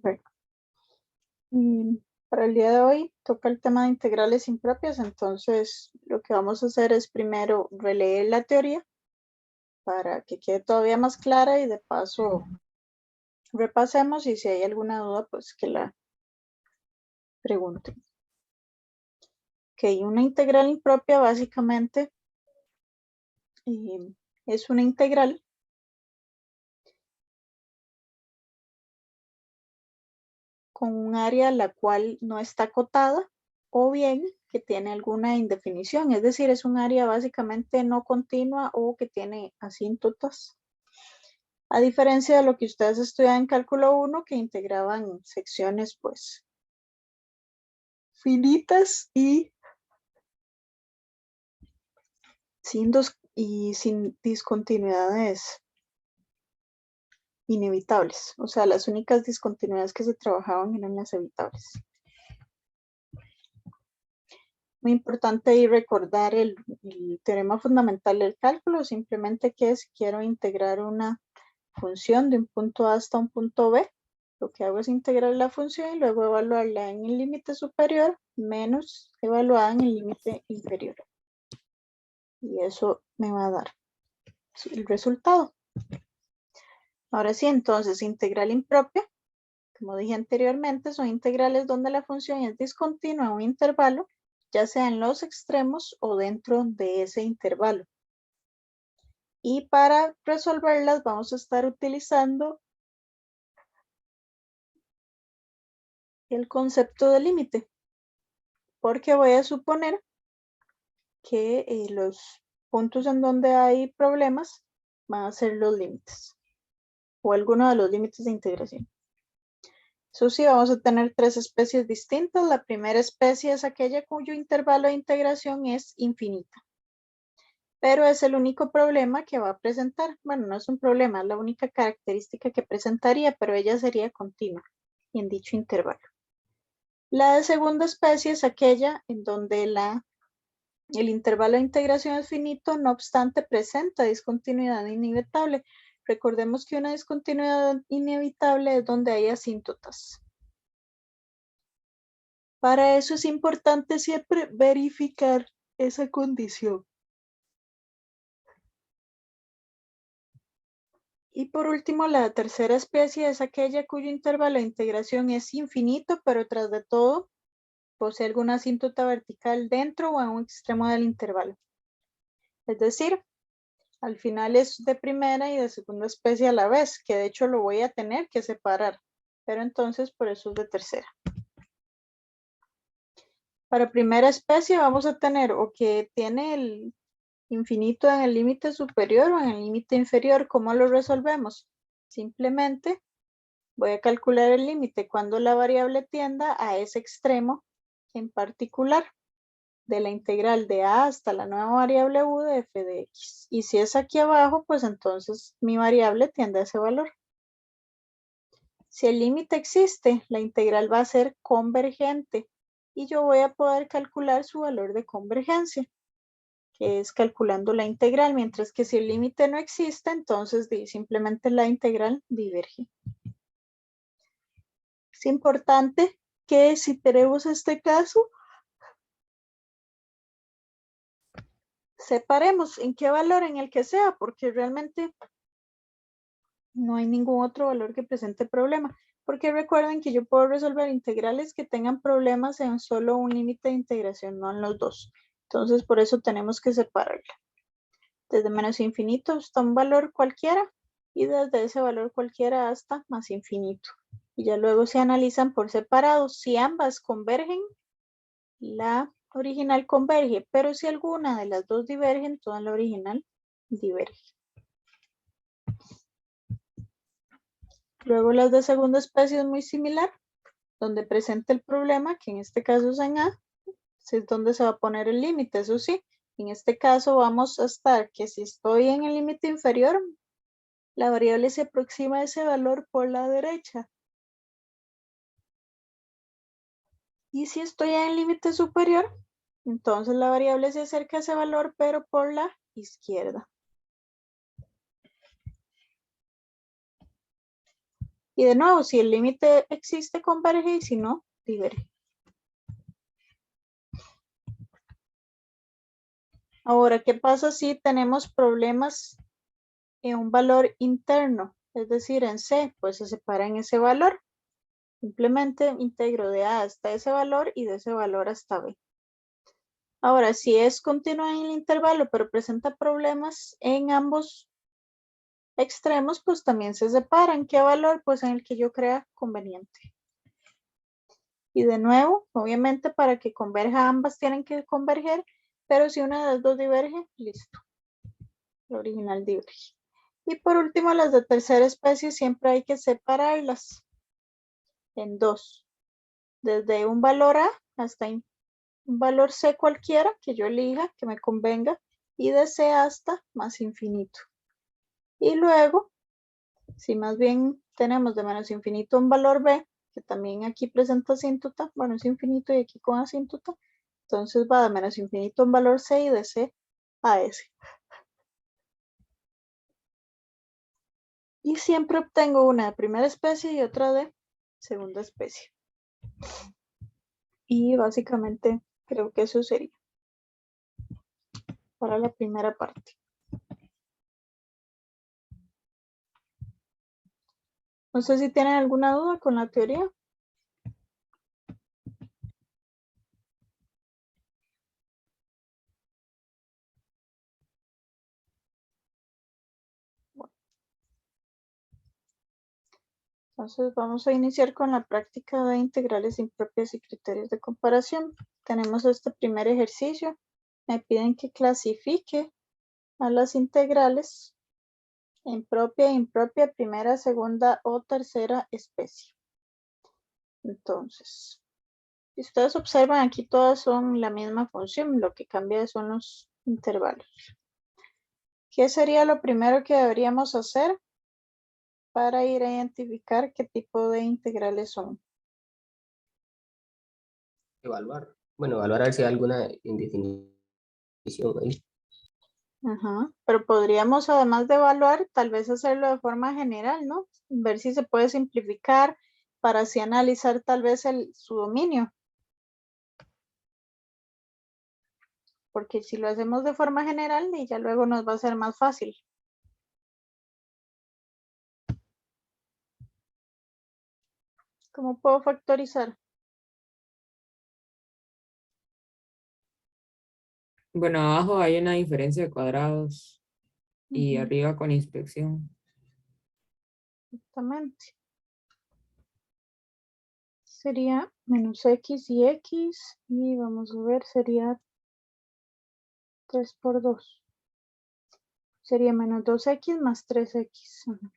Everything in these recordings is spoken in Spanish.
Bueno, para el día de hoy toca el tema de integrales impropias, entonces lo que vamos a hacer es primero releer la teoría para que quede todavía más clara y de paso repasemos y si hay alguna duda pues que la pregunten. Ok, una integral impropia básicamente es una integral con un área la cual no está acotada o bien que tiene alguna indefinición, es decir, es un área básicamente no continua o que tiene asíntotas. A diferencia de lo que ustedes estudian en cálculo 1, que integraban secciones pues finitas y sin discontinuidades inevitables. O sea, las únicas discontinuidades que se trabajaban eran las evitables. Muy importante ahí recordar el teorema fundamental del cálculo, simplemente que si quiero integrar una función de un punto A hasta un punto B, lo que hago es integrar la función y luego evaluarla en el límite superior menos evaluada en el límite inferior. Y eso me va a dar el resultado. Ahora sí, entonces, integral impropia, como dije anteriormente, son integrales donde la función es discontinua en un intervalo, ya sea en los extremos o dentro de ese intervalo. Y para resolverlas vamos a estar utilizando el concepto de límite, porque voy a suponer que los puntos en donde hay problemas van a ser los límites o alguno de los límites de integración. Eso sí, vamos a tener tres especies distintas. La primera especie es aquella cuyo intervalo de integración es infinita. Pero es el único problema que va a presentar. Bueno, no es un problema, es la única característica que presentaría, pero ella sería continua en dicho intervalo. La de segunda especie es aquella en donde el intervalo de integración es finito, no obstante presenta discontinuidad inevitable. Recordemos que una discontinuidad inevitable es donde hay asíntotas. Para eso es importante siempre verificar esa condición. Y por último, la tercera especie es aquella cuyo intervalo de integración es infinito, pero tras de todo posee alguna asíntota vertical dentro o a un extremo del intervalo. Es decir, al final es de primera y de segunda especie a la vez, que de hecho lo voy a tener que separar, pero entonces por eso es de tercera. Para primera especie vamos a tener o que tiene el infinito en el límite superior o en el límite inferior. ¿Cómo lo resolvemos? Simplemente voy a calcular el límite cuando la variable tienda a ese extremo en particular de la integral de a hasta la nueva variable u de f de x. Y si es aquí abajo, pues entonces mi variable tiende a ese valor. Si el límite existe, la integral va a ser convergente y yo voy a poder calcular su valor de convergencia, que es calculando la integral, mientras que si el límite no existe, entonces simplemente la integral diverge. Es importante que si tenemos este caso, separemos en qué valor, en el que sea, porque realmente no hay ningún otro valor que presente problema. Porque recuerden que yo puedo resolver integrales que tengan problemas en solo un límite de integración, no en los dos. Entonces, por eso tenemos que separarla. Desde menos infinito hasta un valor cualquiera y desde ese valor cualquiera hasta más infinito. Y ya luego se analizan por separado. Si ambas convergen, la original converge, pero si alguna de las dos divergen, toda la original diverge. Luego las de segunda especie es muy similar, donde presenta el problema, que en este caso es en A, es donde se va a poner el límite, eso sí. En este caso vamos a estar que si estoy en el límite inferior, la variable se aproxima a ese valor por la derecha. Y si estoy en el límite superior, entonces la variable se acerca a ese valor, pero por la izquierda. Y de nuevo, si el límite existe, converge, y si no, diverge. Ahora, ¿qué pasa si tenemos problemas en un valor interno? Es decir, en C, pues se separa en ese valor. Simplemente integro de A hasta ese valor y de ese valor hasta B. Ahora, si es continua en el intervalo, pero presenta problemas en ambos extremos, pues también se separan. ¿Qué valor? Pues en el que yo crea conveniente. Y de nuevo, obviamente para que converja ambas tienen que converger, pero si una de las dos diverge, listo. El original diverge. Y por último, las de tercera especie siempre hay que separarlas en dos. Desde un valor A hasta un valor C cualquiera que yo elija, que me convenga, y de C hasta más infinito. Y luego, si más bien tenemos de menos infinito un valor B, que también aquí presenta asíntota, bueno, es infinito y aquí con asíntota, entonces va de menos infinito un valor C y de C a S. Y siempre obtengo una de primera especie y otra de segunda especie. Y básicamente creo que eso sería para la primera parte. No sé si tienen alguna duda con la teoría. Bueno, entonces vamos a iniciar con la práctica de integrales impropias y criterios de comparación. Tenemos este primer ejercicio. Me piden que clasifique a las integrales en propia, impropia, primera, segunda o tercera especie. Entonces, si ustedes observan, aquí todas son la misma función, lo que cambia son los intervalos. ¿Qué sería lo primero que deberíamos hacer para ir a identificar qué tipo de integrales son? Evaluar. Bueno, evaluar a ver si hay alguna indefinición ahí. Ajá. Pero podríamos, además de evaluar, tal vez hacerlo de forma general, ¿no? Ver si se puede simplificar para así analizar tal vez su dominio. Porque si lo hacemos de forma general, y ya luego nos va a ser más fácil. ¿Cómo puedo factorizar? Bueno, abajo hay una diferencia de cuadrados y Ujú, arriba con inspección. exactamente. Sería menos x y x, y vamos a ver, sería 3 por 2. Sería menos 2x más 3x. Ajá.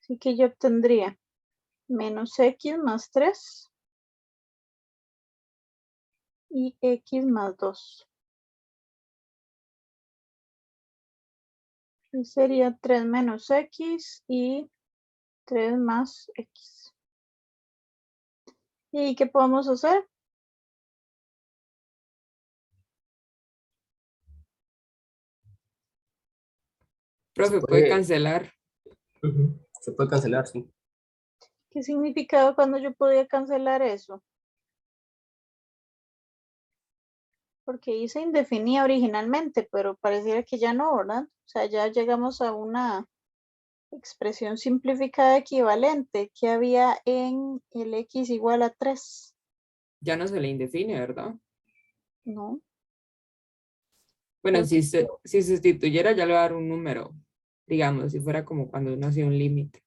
Así que yo obtendría menos x más 3 y x más 2. Y sería 3 menos x y 3 más x. ¿Y qué podemos hacer? Profe, puede Puede, cancelar. se puede cancelar, sí. ¿Qué significaba cuando yo podía cancelar eso? Porque ahí se indefinía originalmente, pero pareciera que ya no, ¿verdad? O sea, ya llegamos a una expresión simplificada equivalente que había en el x igual a 3. Ya no se le indefine, ¿verdad? No, Bueno, porque si sustituyera ya le va a dar un número, digamos, si fuera como cuando uno hacía un límite.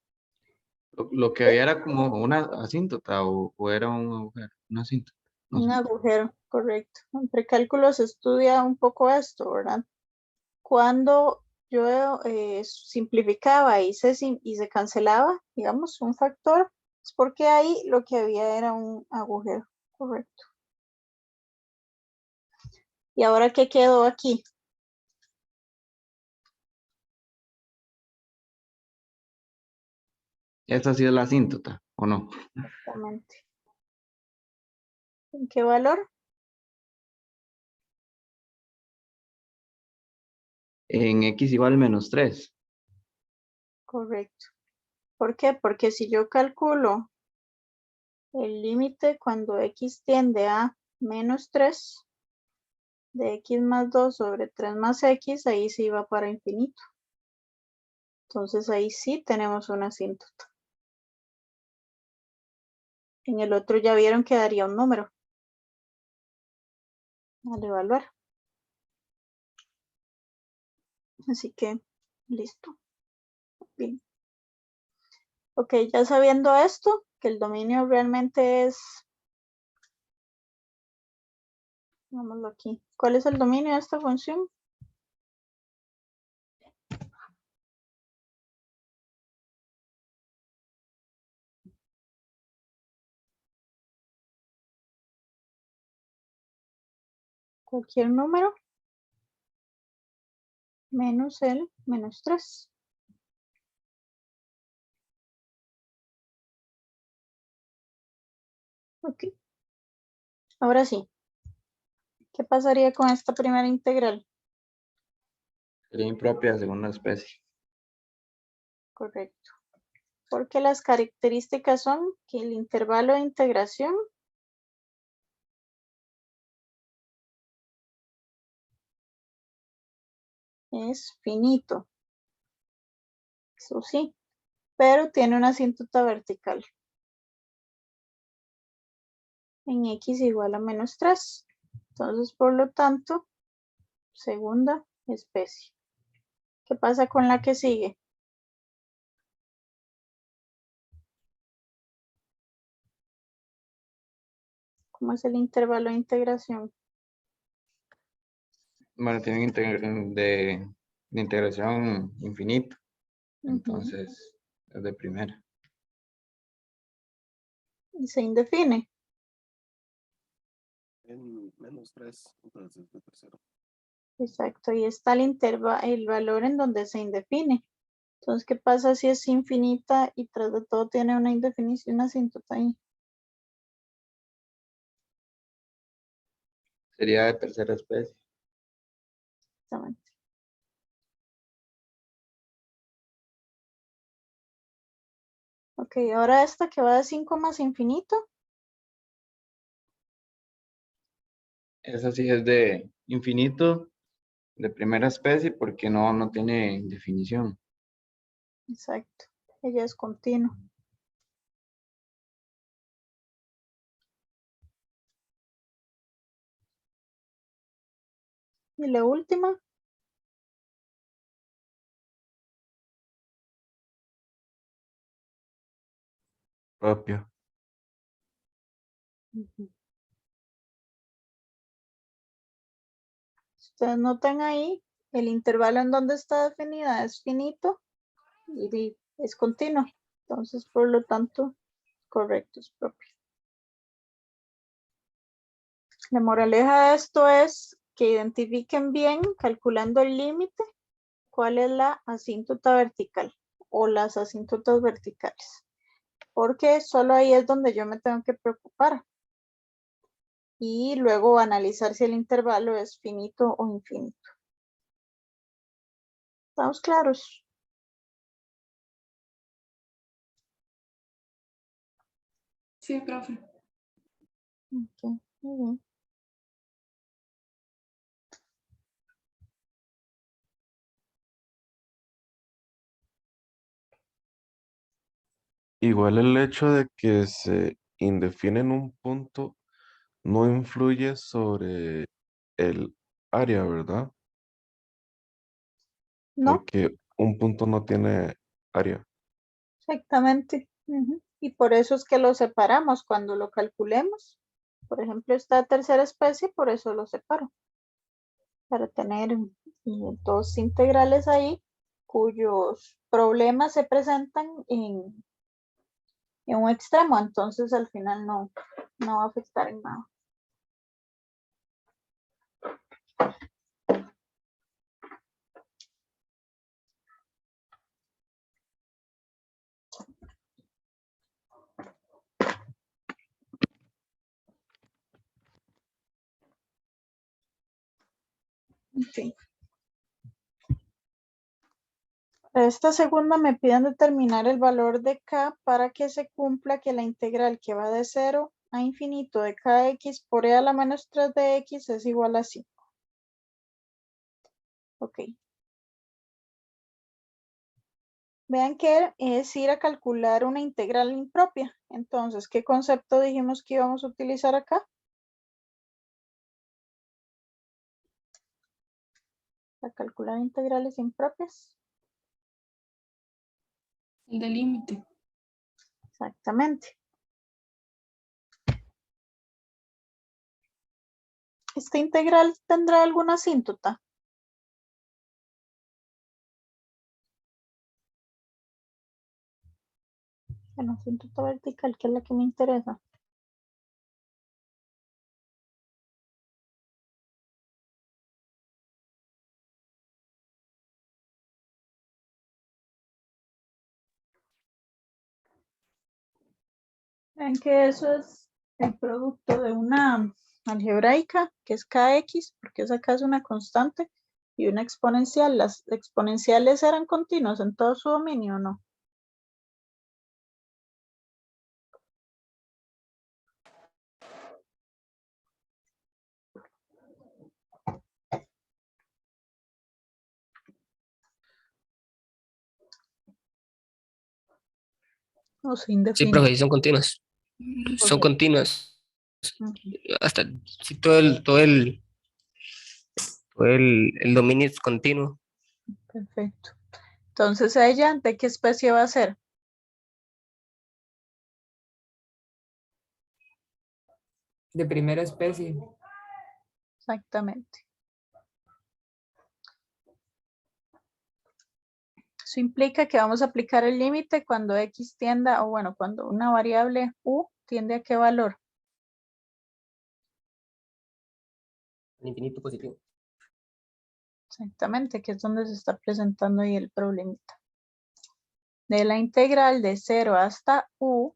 Lo que había era como una asíntota o era un agujero, una asíntota. No un sé. agujero, correcto. En precálculo se estudia un poco esto, ¿verdad? Cuando yo simplificaba y se cancelaba, digamos, un factor, es porque ahí lo que había era un agujero, correcto. ¿Y ahora qué quedó aquí? Esta sí es la asíntota, ¿o no? Exactamente. ¿En qué valor? En x igual menos 3. Correcto. ¿Por qué? Porque si yo calculo el límite cuando x tiende a menos 3 de x más 2 sobre 3 más x, ahí sí va para infinito. Entonces ahí sí tenemos una asíntota. En el otro ya vieron que daría un número al evaluar. Así que, listo. Bien. Ok, ya sabiendo esto, que el dominio realmente es, vámonos aquí. ¿Cuál es el dominio de esta función? Cualquier número menos el menos 3. Ok. Ahora sí. ¿Qué pasaría con esta primera integral? Sería impropia según la especie. Correcto. Porque las características son que el intervalo de integración es finito. Eso sí, pero tiene una asíntota vertical en x igual a menos 3. Entonces, por lo tanto, segunda especie. ¿Qué pasa con la que sigue? ¿Cómo es el intervalo de integración? Bueno, tiene de integración infinito. Ujú. Entonces, es de primera. Y se indefine. En menos 3, entonces de tercero. Exacto, y está el valor en donde se indefine. Entonces, ¿qué pasa si es infinita y tras de todo tiene una indefinición, una asíntota ahí? Sería de tercera especie. Exactamente. Ok, ahora esta que va de 5 más infinito. Esa sí es de infinito, de primera especie, porque no tiene definición. Exacto, ella es continua. Y la última, Propio. ujú. Ustedes notan ahí, el intervalo en donde está definida es finito y es continuo. Entonces, por lo tanto, correcto, es propio. La moraleja de esto es que identifiquen bien, calculando el límite, cuál es la asíntota vertical o las asíntotas verticales. Porque solo ahí es donde yo me tengo que preocupar. Y luego analizar si el intervalo es finito o infinito. ¿Estamos claros? Sí, profe. Ok, muy bien. Igual el hecho de que se indefine en un punto no influye sobre el área, ¿verdad? No, Porque un punto no tiene área. exactamente. Ujú. Y por eso es que lo separamos cuando lo calculemos. Por ejemplo, esta tercera especie, por eso lo separo. Para tener dos integrales ahí cuyos problemas se presentan en un extremo. Entonces, al final no va a afectar en nada. Ok. Esta segunda me piden determinar el valor de k para que se cumpla que la integral que va de 0 a infinito de kx por e a la menos 3 de x es igual a 5. Ok. Vean que es ir a calcular una integral impropia. Entonces, ¿qué concepto dijimos que íbamos a utilizar acá? Para calcular integrales impropias. El de límite. Exactamente. ¿Esta integral tendrá alguna asíntota? Bueno, asíntota vertical, que es la que me interesa. Ven que eso es el producto de una algebraica, que es kx, porque esa acá es una constante, y una exponencial. Las exponenciales eran continuas en todo su dominio, ¿o no? O se Sí, indefine. profe, sí son continuas. Son Ok. continuas. Ujú. Hasta si el dominio es continuo. Perfecto. Entonces, ¿ella de qué especie va a ser? De primera especie. Exactamente. Eso implica que vamos a aplicar el límite cuando x tienda, o bueno, cuando una variable u tiende a qué valor. Al infinito positivo. Exactamente, que es donde se está presentando ahí el problemita. De la integral de 0 hasta u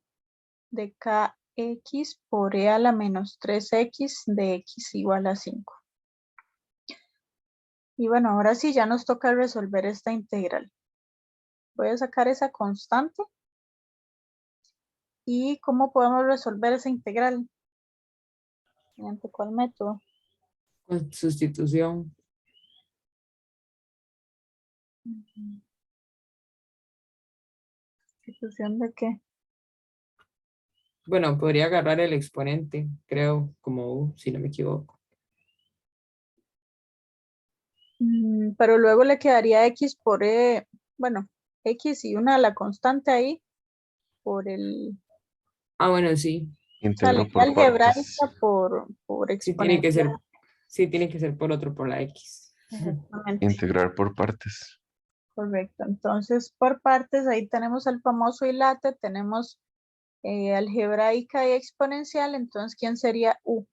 de kx por e a la menos 3x de x igual a 5. Y bueno, ahora sí ya nos toca resolver esta integral. Voy a sacar esa constante. ¿Y cómo podemos resolver esa integral? ¿Mediante cuál método? Con sustitución. ¿Sustitución de qué? Bueno, podría agarrar el exponente, creo, como u, si no me equivoco. Pero luego le quedaría x por e, bueno, x y una la constante ahí por el, Ah, bueno, sí. o sea, le Integro queda por partes. algebraica por Sí tiene que exponencial. ser, sí tiene que ser por otro, por la X. Exactamente, Integrar por partes. correcto. Entonces, por partes, ahí tenemos el famoso hilate, tenemos algebraica y exponencial. Entonces, ¿quién sería u?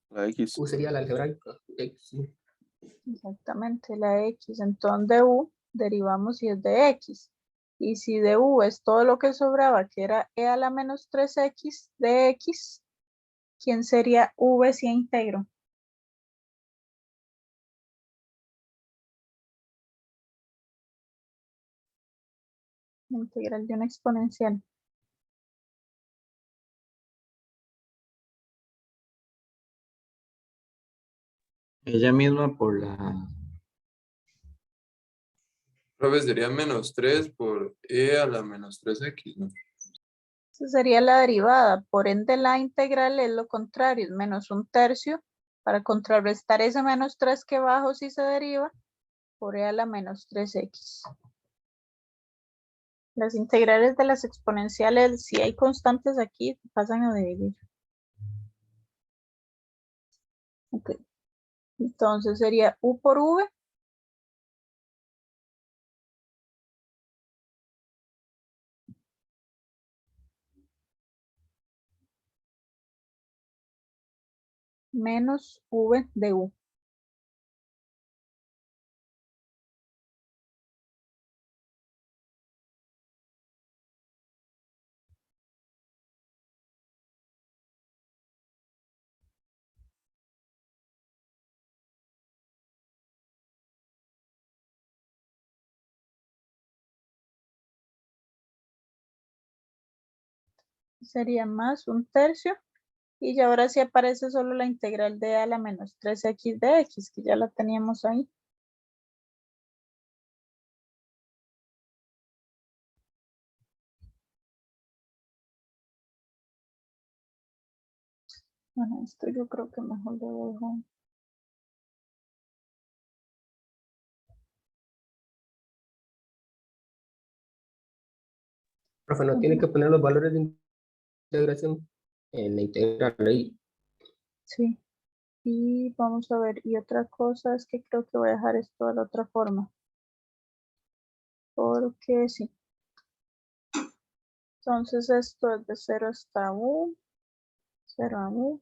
La X. U sería la algebraica. Sí. Exactamente, la x. Entonces, de u derivamos si es de x. Y si de u es todo lo que sobraba, que era e a la menos 3x de x, ¿quién sería v si integro? La integral de una exponencial. Ella misma por la... Profe, sería menos 3 por e a la menos 3x, ¿no? Esa sería la derivada. Por ende, la integral es lo contrario, es menos un tercio. Para contrarrestar ese menos 3 que bajo si se deriva, por e a la menos 3x. Las integrales de las exponenciales, si hay constantes aquí, pasan a dividir. Ok. Entonces sería u por v menos v de u. sería más 1/3. Y ya ahora sí aparece solo la integral de a la menos 3x de x, que ya la teníamos ahí. Bueno, esto yo creo que mejor lo dejo. Profe, no tiene que poner los valores de integración en la integral ahí. Sí. Y vamos a ver, y otra cosa es que creo que voy a dejar esto de la otra forma. Porque sí. Entonces esto es de 0 hasta u, 0 a u.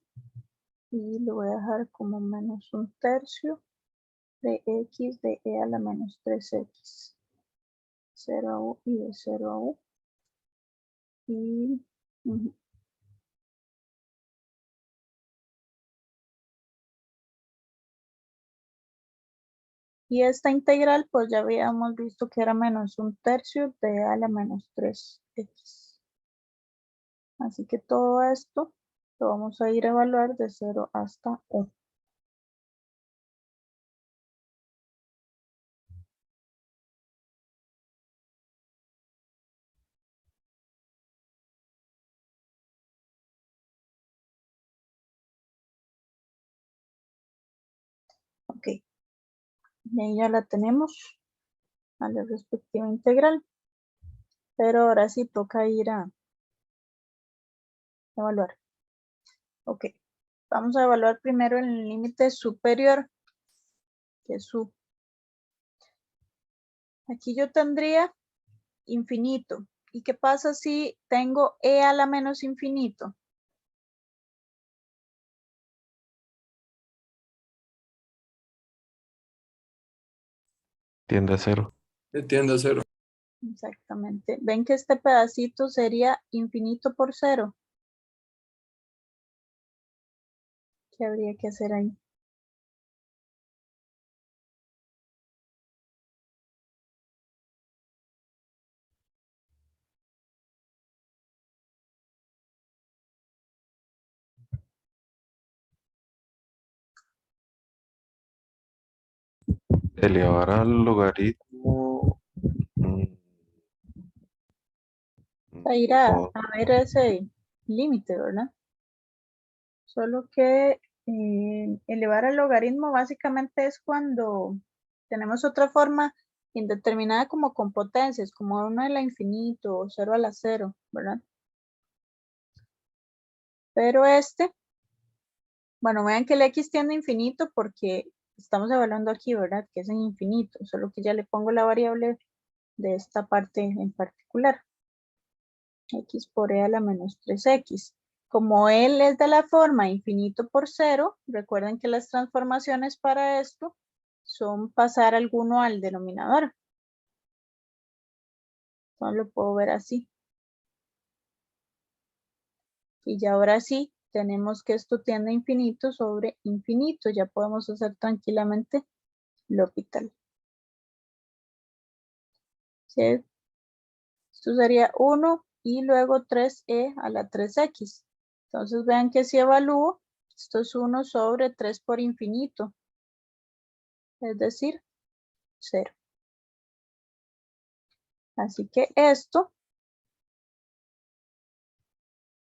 Y lo voy a dejar como menos 1/3 de x de e a la menos 3x. 0 a u y de 0 a u. Y y esta integral, pues ya habíamos visto que era menos 1/3 de a la menos 3x. Así que todo esto lo vamos a ir a evaluar de 0 hasta u. Ok. Y ahí ya la tenemos a la respectiva integral. Pero ahora sí toca ir a evaluar. Ok. Vamos a evaluar primero el límite superior, que es u. Aquí yo tendría infinito. ¿Y qué pasa si tengo e a la menos infinito? Tiende a 0. Tiende a 0. Exactamente. ¿Ven que este pedacito sería infinito por 0? ¿Qué habría que hacer ahí? Elevar al logaritmo. A ir a No, ver ese límite, ¿verdad? Solo que elevar al logaritmo básicamente es cuando tenemos otra forma indeterminada como con potencias, como 1 a la infinito o 0 a la 0, ¿verdad? Pero bueno, vean que el x tiende a infinito porque estamos evaluando aquí, ¿verdad? Que es en infinito, solo que ya le pongo la variable de esta parte en particular. X por e a la menos 3x. Como él es de la forma infinito por 0, recuerden que las transformaciones para esto son pasar alguno al denominador. Entonces lo puedo ver así. Y ya ahora sí, tenemos que esto tiende a infinito sobre infinito. Ya podemos hacer tranquilamente L'Hopital. ¿Sí? Esto sería 1 y luego 3e a la 3x. Entonces vean que si evalúo, esto es 1 sobre 3 por infinito. Es decir, 0. Así que esto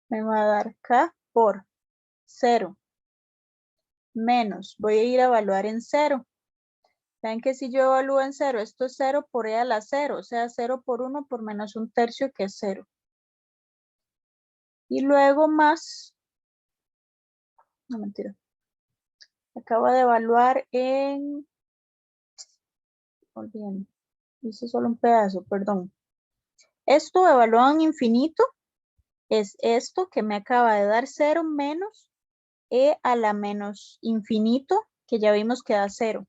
me va a dar k por 0 menos, voy a ir a evaluar en 0. Vean que si yo evalúo en 0, esto es 0 por e a la 0, o sea, 0 por 1 por menos 1/3 que es 0. Y luego más, no mentira, acabo de evaluar en, olviden, hice solo un pedazo, perdón. Esto evaluado en infinito es esto que me acaba de dar 0 menos e a la menos infinito, que ya vimos que da 0.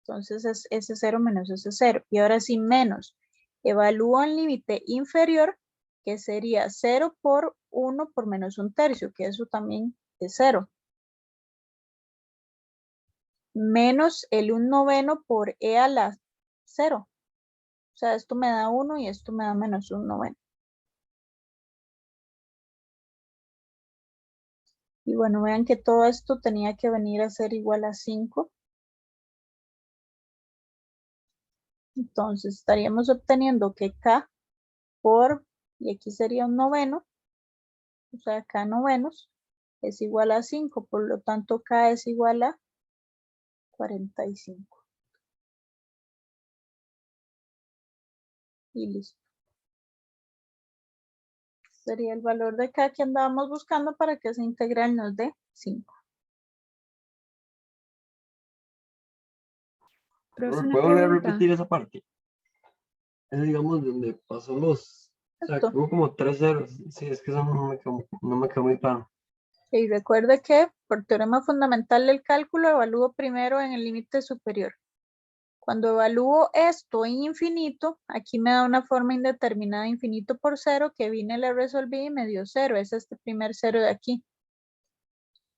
Entonces es ese 0 menos ese 0. Y ahora sí menos. Evalúo el límite inferior, que sería 0 por 1 por menos 1/3, que eso también es 0. Menos el 1/9 por e a la 0. O sea, esto me da 1 y esto me da menos 1/9. Y bueno, vean que todo esto tenía que venir a ser igual a 5. Entonces estaríamos obteniendo que K y aquí sería un noveno, o sea, K novenos es igual a 5, por lo tanto K es igual a 45. Y listo. Sería el valor de K que andábamos buscando para que esa integral nos dé 5. Profe, ¿Me una puedo volver a pregunta. repetir esa parte? Es digamos donde pasó los, o sea, Esto. hubo como 3 ceros. Sí, es que eso no me quedó muy claro. Y recuerde que por teorema fundamental del cálculo evalúo primero en el límite superior. Cuando evalúo esto en infinito, aquí me da una forma indeterminada infinito por 0 que vine, le resolví y me dio 0. Es este primer 0 de aquí.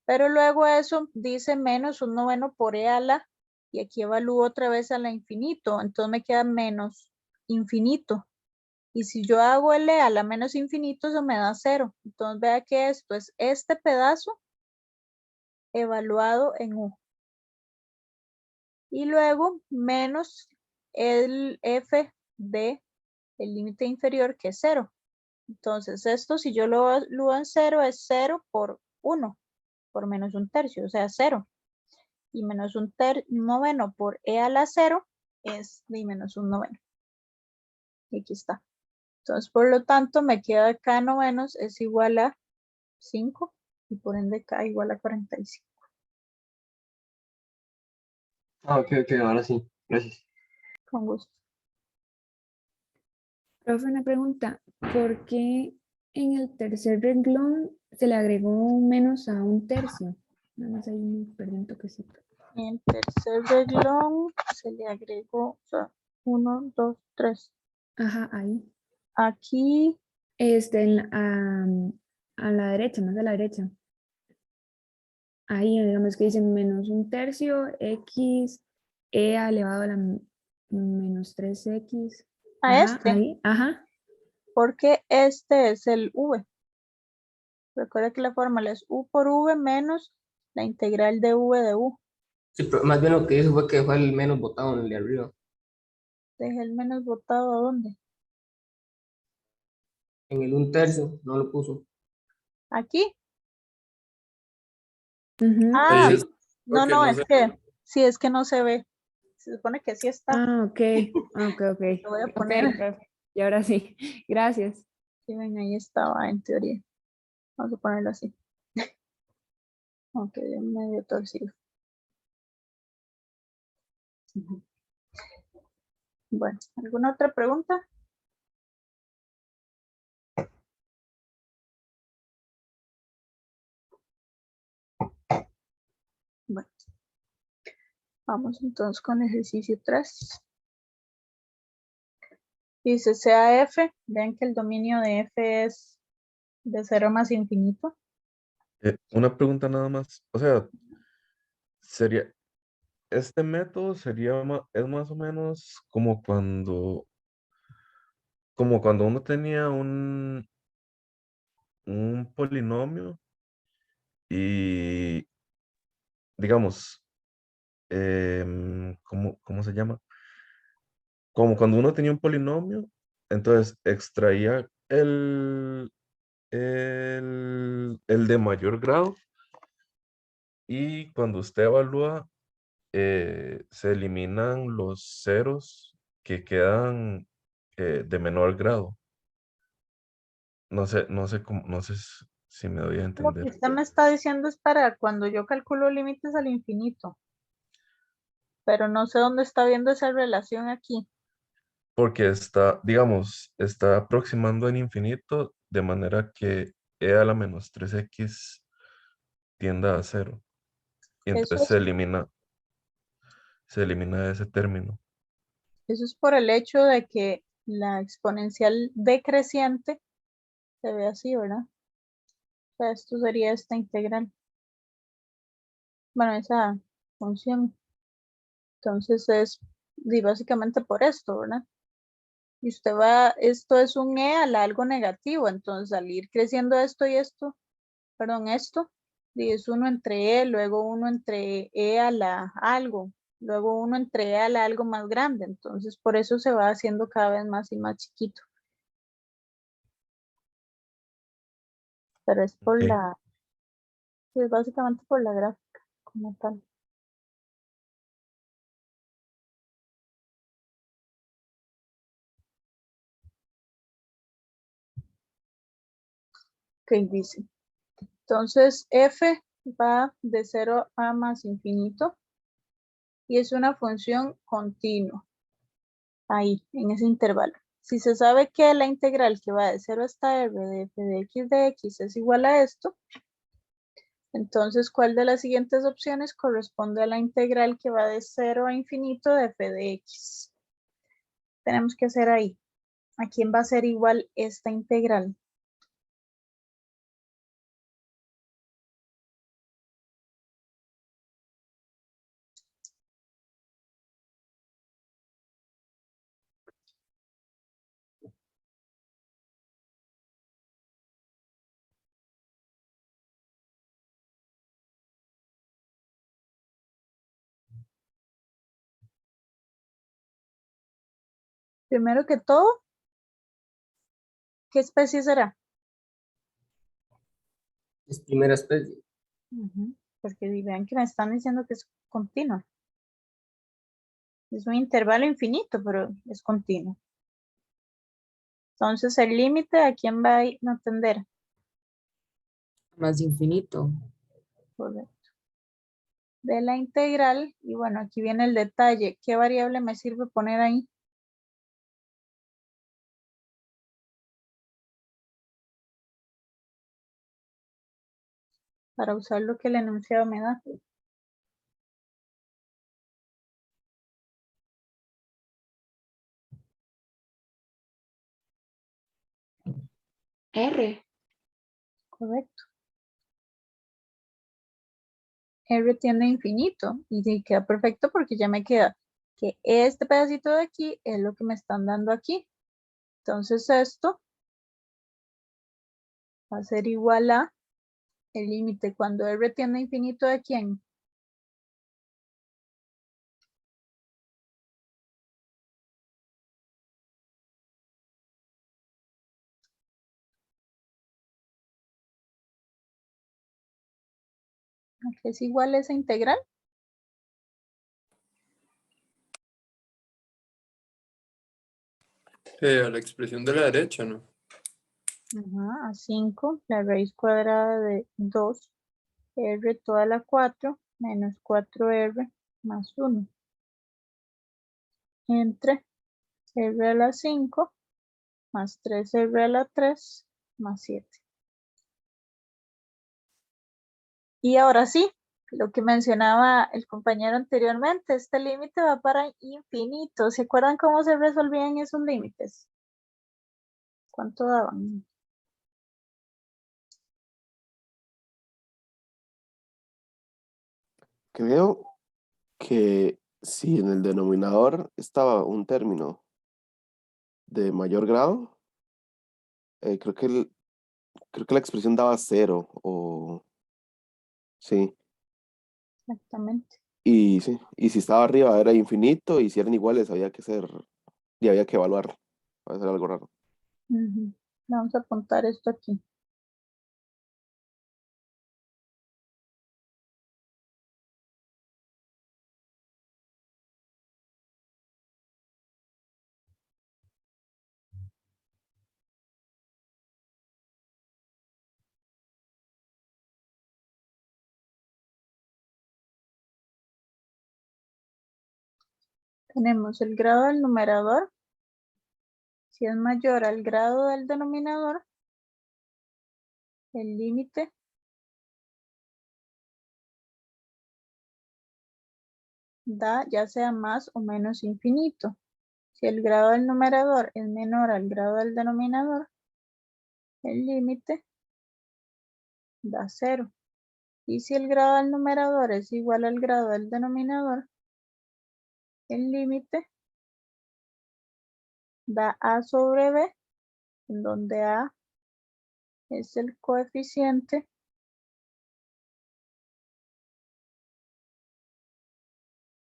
Pero luego eso dice menos un noveno por e a la, y aquí evalúo otra vez a la infinito. Entonces me queda menos infinito. Y si yo hago el e a la menos infinito, eso me da 0. Entonces vea que esto es este pedazo evaluado en u. Y luego menos el f de el límite inferior, que es 0. Entonces esto, si yo lo evalúo en 0, es 0 por 1, por menos un tercio, o sea, 0. Y menos un noveno por e a la 0 es de menos un noveno. Y aquí está. Entonces, por lo tanto, me queda k novenos es igual a 5 y por ende k igual a 45. Ah, ok, ahora sí. Gracias. Con gusto. Profe, una pregunta. ¿Por qué en el tercer renglón se le agregó un menos a un tercio? Nada más ahí me perdí un toquecito. En el tercer renglón se le agregó, o sea, 1, 2, 3. Ajá, ahí. Aquí, A la derecha, más a la derecha. Ahí, digamos que dicen menos un tercio, x, e elevado a la menos 3x. a Ajá, este, ahí, ajá. porque este es el v. Recuerda que la fórmula es u por v menos la integral de v de u. Sí, pero más bien lo que hizo fue que fue el menos votado en el de arriba. Dejé el menos botado ¿a dónde? En el un tercio, no lo puso. Aquí. Ujú. Ah, Ahí es no, porque no, no es sé. que, sí, es que no se ve. Se supone que sí está. Ah, ok, ok. Lo voy a Ok, poner. profe. Y ahora sí, gracias. Sí, ven, ahí estaba en teoría. Vamos a ponerlo así. Ok, medio torcido. Bueno, ¿alguna otra pregunta? Bueno, vamos entonces con ejercicio 3. Dice sea f, vean que el dominio de f es de 0 más infinito. Una pregunta nada más. O sea, sería, este método sería, es más o menos como cuando uno tenía un polinomio y, digamos, ¿cómo se llama? Como cuando uno tenía un polinomio, entonces extraía el de mayor grado y cuando usted evalúa, se eliminan los ceros que quedan de menor grado. No sé, no sé si me doy a Lo que entender. usted me está diciendo es para cuando yo calculo límites al infinito. Pero no sé dónde está viendo esa relación aquí. Porque está, digamos, está aproximando en infinito de manera que e a la menos 3x tienda a 0. Y Eso entonces es, se elimina ese término. eso es por el hecho de que la exponencial decreciente se ve así, ¿verdad? O sea, esto sería esta integral. Bueno, esa función. Entonces es básicamente por esto, ¿verdad? Y usted va, esto es un e a la algo negativo, entonces al ir creciendo esto y esto, perdón, esto, Y es 1 entre E, luego 1 entre E a la algo, luego 1 entre E a la algo más grande. Entonces, por eso se va haciendo cada vez más y más chiquito. Pero es por Ok. es básicamente por la gráfica como tal. Ok, dice. Entonces, f va de 0 a más infinito y es una función continua. Ahí, en ese intervalo. Si se sabe que la integral que va de 0 hasta r de f de x es igual a esto, entonces, ¿cuál de las siguientes opciones corresponde a la integral que va de 0 a infinito de f de x? Tenemos que hacer ahí. ¿A quién va a ser igual esta integral? Primero que todo, ¿qué especie será? Es primera especie. Porque vean que me están diciendo que es continua. Es un intervalo infinito, pero es continuo. Entonces, el límite, ¿a quién va a tender? Más infinito. Correcto. De la integral, y bueno, aquí viene el detalle. ¿Qué variable me sirve poner ahí? Para usar lo que el enunciado me da. R. Correcto. R tiende a infinito y sí, queda perfecto porque ya me queda que este pedacito de aquí es lo que me están dando aquí. Entonces esto va a ser igual a el límite cuando R tiende a infinito de quién. ¿A qué es igual esa integral? A la expresión de la derecha, ¿no? Ajá, a 5, la raíz cuadrada de 2, R toda la 4, menos 4R más 1. Entre R a la 5, más 3R a la 3, más 7. Y ahora sí, lo que mencionaba el compañero anteriormente, este límite va para infinito. ¿Se acuerdan cómo se resolvían esos límites? ¿Cuánto daban? Creo que si en el denominador estaba un término de mayor grado, creo creo que la expresión daba 0 o sí. Exactamente. Y sí, y si estaba arriba era infinito y si eran iguales había que ser, y había que evaluar. Va a ser algo raro. Ujú. Vamos a apuntar esto aquí. Tenemos el grado del numerador. Si es mayor al grado del denominador, el límite da ya sea más o menos infinito. Si el grado del numerador es menor al grado del denominador, el límite da 0. Y si el grado del numerador es igual al grado del denominador, el límite da a sobre b, en donde a es el coeficiente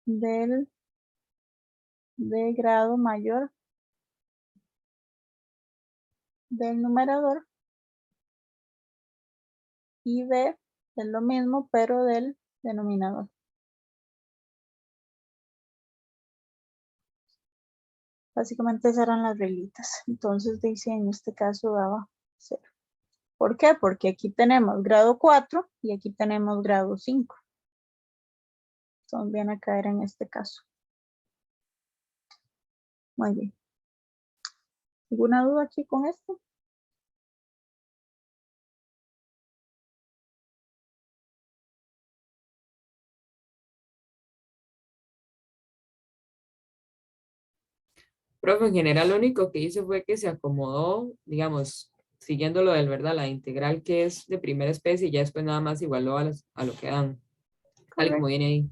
de grado mayor del numerador y b es lo mismo pero del denominador. Básicamente esas eran las reglitas. Entonces dice en este caso daba 0. ¿Por qué? Porque aquí tenemos grado 4 y aquí tenemos grado 5. Entonces viene a caer en este caso. Muy bien. ¿Alguna duda aquí con esto? Profe, en general lo único que hice fue que se acomodó, digamos, siguiendo lo del, ¿verdad? La integral que es de primera especie y ya después nada más igualó a lo que dan, tal como viene ahí.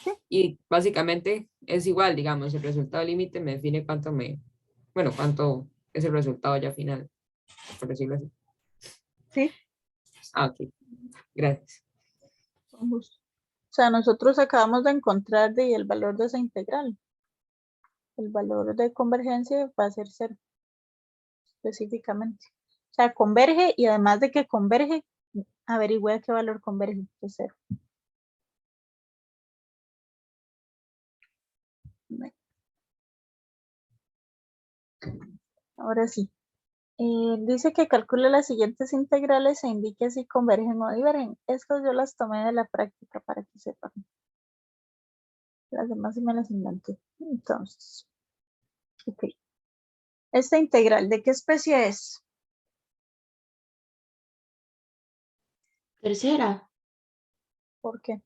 Sí. Y básicamente es igual, digamos, el resultado límite me define cuánto es el resultado ya final, por decirlo así. Sí, Ok, gracias. con gusto. O sea, nosotros acabamos de encontrar el valor de esa integral. El valor de convergencia va a ser 0, específicamente. O sea, converge y además de que converge, averigüe a qué valor converge, que es 0. Ahora sí. Dice que calcule las siguientes integrales e indique si convergen o divergen. Estas yo las tomé de la práctica para que sepan. Las demás sí me las inventé. Entonces, ok. Esta integral, ¿de qué especie es? Tercera, ¿Por qué?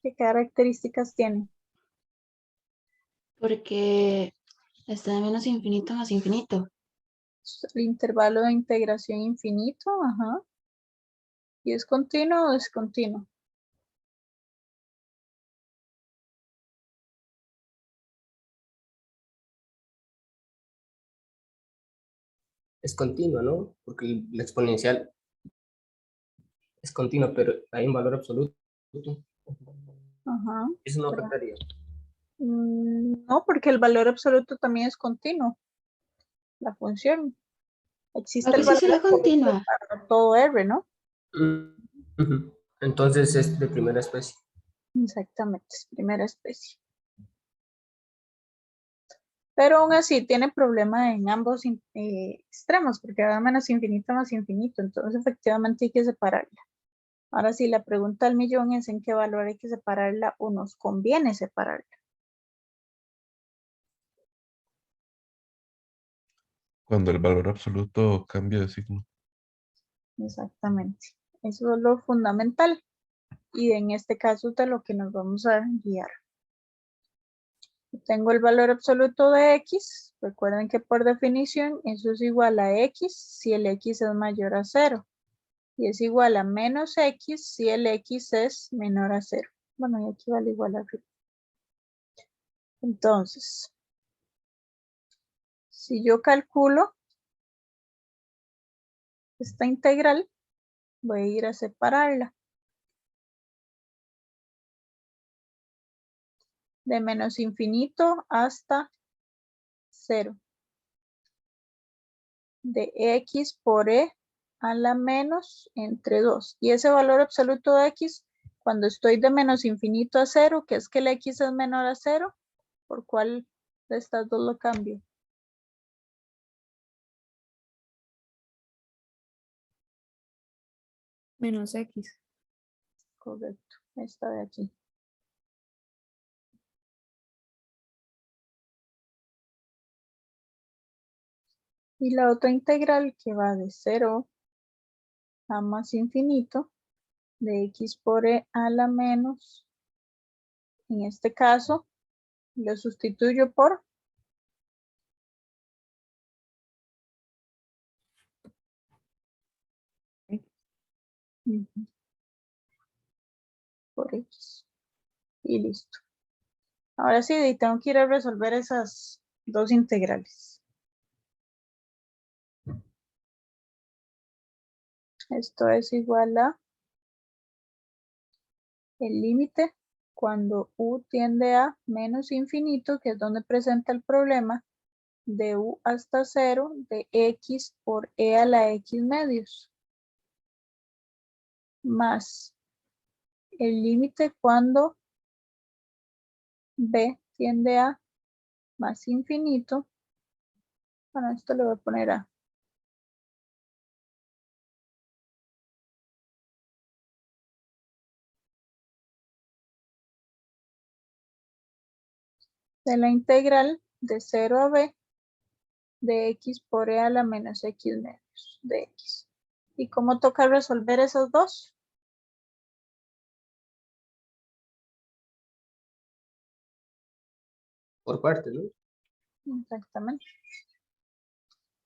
¿Qué características tiene? porque está de menos infinito más infinito. El intervalo de integración infinito, ajá. ¿Y es continuo o descontinuo? Es continua, ¿no? Porque la exponencial es continua, pero hay un valor absoluto. Ajá. Eso no Pero, afectaría. no, porque el valor absoluto también es continuo. La función. Existe el Aquí sí valor se la absoluto continua. para todo R, ¿no? Ujú. Entonces es de primera especie. Exactamente, es primera especie. Pero aún así tiene problema en ambos extremos, porque va menos infinito más infinito. Entonces efectivamente hay que separarla. Ahora sí, la pregunta al millón es en qué valor hay que separarla o nos conviene separarla. Cuando el valor absoluto cambia de signo. Exactamente. Eso es lo fundamental. Y en este caso es de lo que nos vamos a guiar. Tengo el valor absoluto de x. Recuerden que por definición eso es igual a x si el x es mayor a 0. Y es igual a menos x si el x es menor a 0. Bueno, y aquí vale igual a 0. Entonces, si yo calculo esta integral, voy a ir a separarla. De menos infinito hasta 0. De x por e a la menos entre 2. Y ese valor absoluto de x, cuando estoy de menos infinito a 0, que es que el x es menor a 0, ¿por cuál de estas dos lo cambio? Menos X. Correcto, esta de aquí. Y la otra integral que va de 0 a más infinito, de x por e a la menos, en este caso, lo sustituyo por por x. Y listo. Ahora sí, tengo que ir a resolver esas dos integrales. Esto es igual a el límite cuando u tiende a menos infinito, que es donde presenta el problema, de u hasta 0 de x por e a la x medios, más el límite cuando b tiende a más infinito. Bueno, esto le voy a poner a. De la integral de 0 a b de x por e a la menos x medios de x. ¿Y cómo toca resolver esos dos? Por partes, ¿no? Exactamente.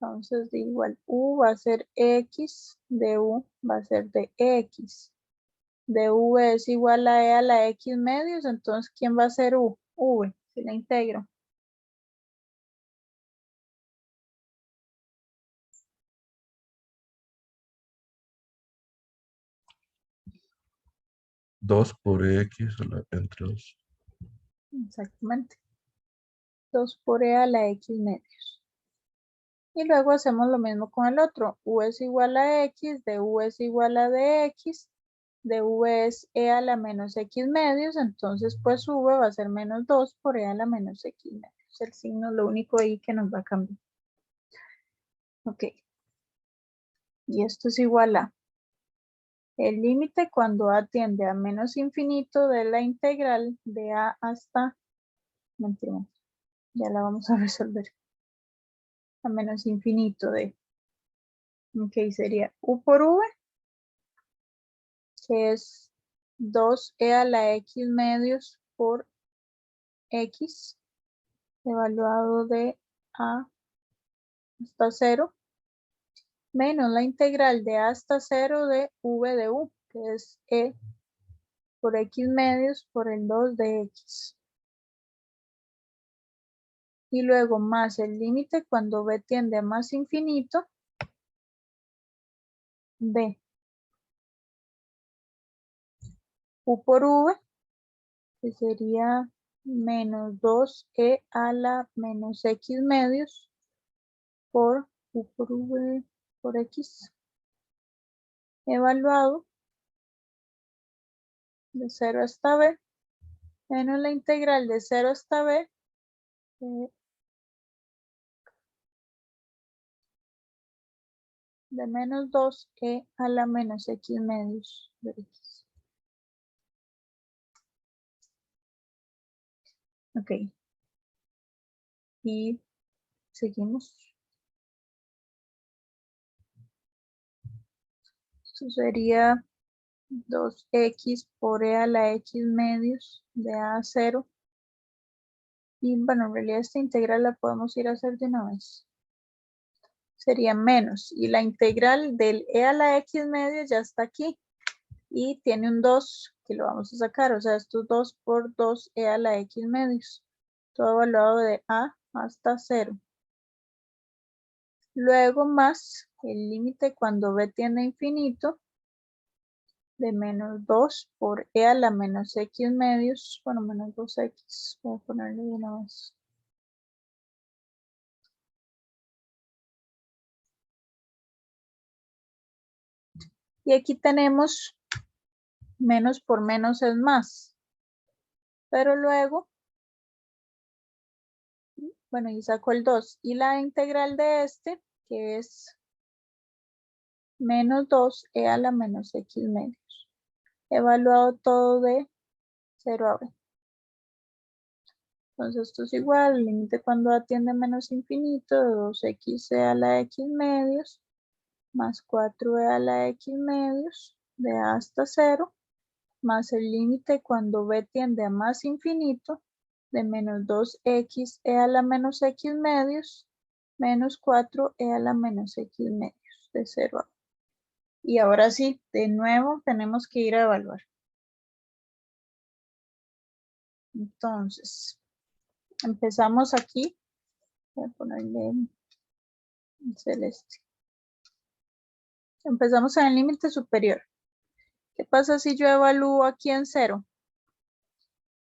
Entonces, de igual u va a ser x, de u va a ser de x. De u es igual a e a la x medios, entonces, ¿quién va a ser u? V, si la integro. Dos por x entre 2. Exactamente. 2 por e a la x medios. Y luego hacemos lo mismo con el otro. U es igual a x, de u es igual a dx, de v es e a la menos x medios, entonces pues v va a ser menos 2 por e a la menos x medios. El signo es lo único ahí que nos va a cambiar. Ok. Y esto es igual a el límite cuando a tiende a menos infinito de la integral de a hasta, mentira, ya la vamos a resolver, a menos infinito de, ok, sería u por v, que es 2e a la x medios por x, evaluado de a hasta 0, menos la integral de a hasta 0 de v de u, que es e por x medios por el 2 de x. Y luego más el límite cuando b tiende a más infinito de u por v, que sería menos 2e a la menos x medios por u por v por x, evaluado de 0 hasta b, menos la integral de 0 hasta b de menos 2e a la menos x medios de x. Ok. Y seguimos. Esto sería 2x por e a la x medios de a 0. Y bueno, en realidad esta integral la podemos ir a hacer de una vez. Sería menos. Y la integral del e a la x medios ya está aquí. Y tiene un 2 que lo vamos a sacar. O sea, esto es 2 por 2e a la x medios. Todo evaluado de a hasta 0. Luego más el límite cuando b tiende a infinito de menos 2 por e a la menos x medios, bueno, menos 2x, voy a ponerle de una vez. Y aquí tenemos menos por menos es más. Pero luego, bueno, y saco el 2. Y la integral de este, que es menos 2e a la menos x medios. Evaluado todo de 0 a b. Entonces esto es igual, el límite cuando a tiende a menos infinito de 2xe a la x medios más 4e a la x medios de a hasta 0 más el límite cuando b tiende a más infinito de menos 2xe a la menos x medios menos 4e a la menos x medios de 0 a b. Y ahora sí, de nuevo tenemos que ir a evaluar. Entonces, empezamos aquí. Voy a ponerle el celeste. Empezamos en el límite superior. ¿Qué pasa si yo evalúo aquí en 0?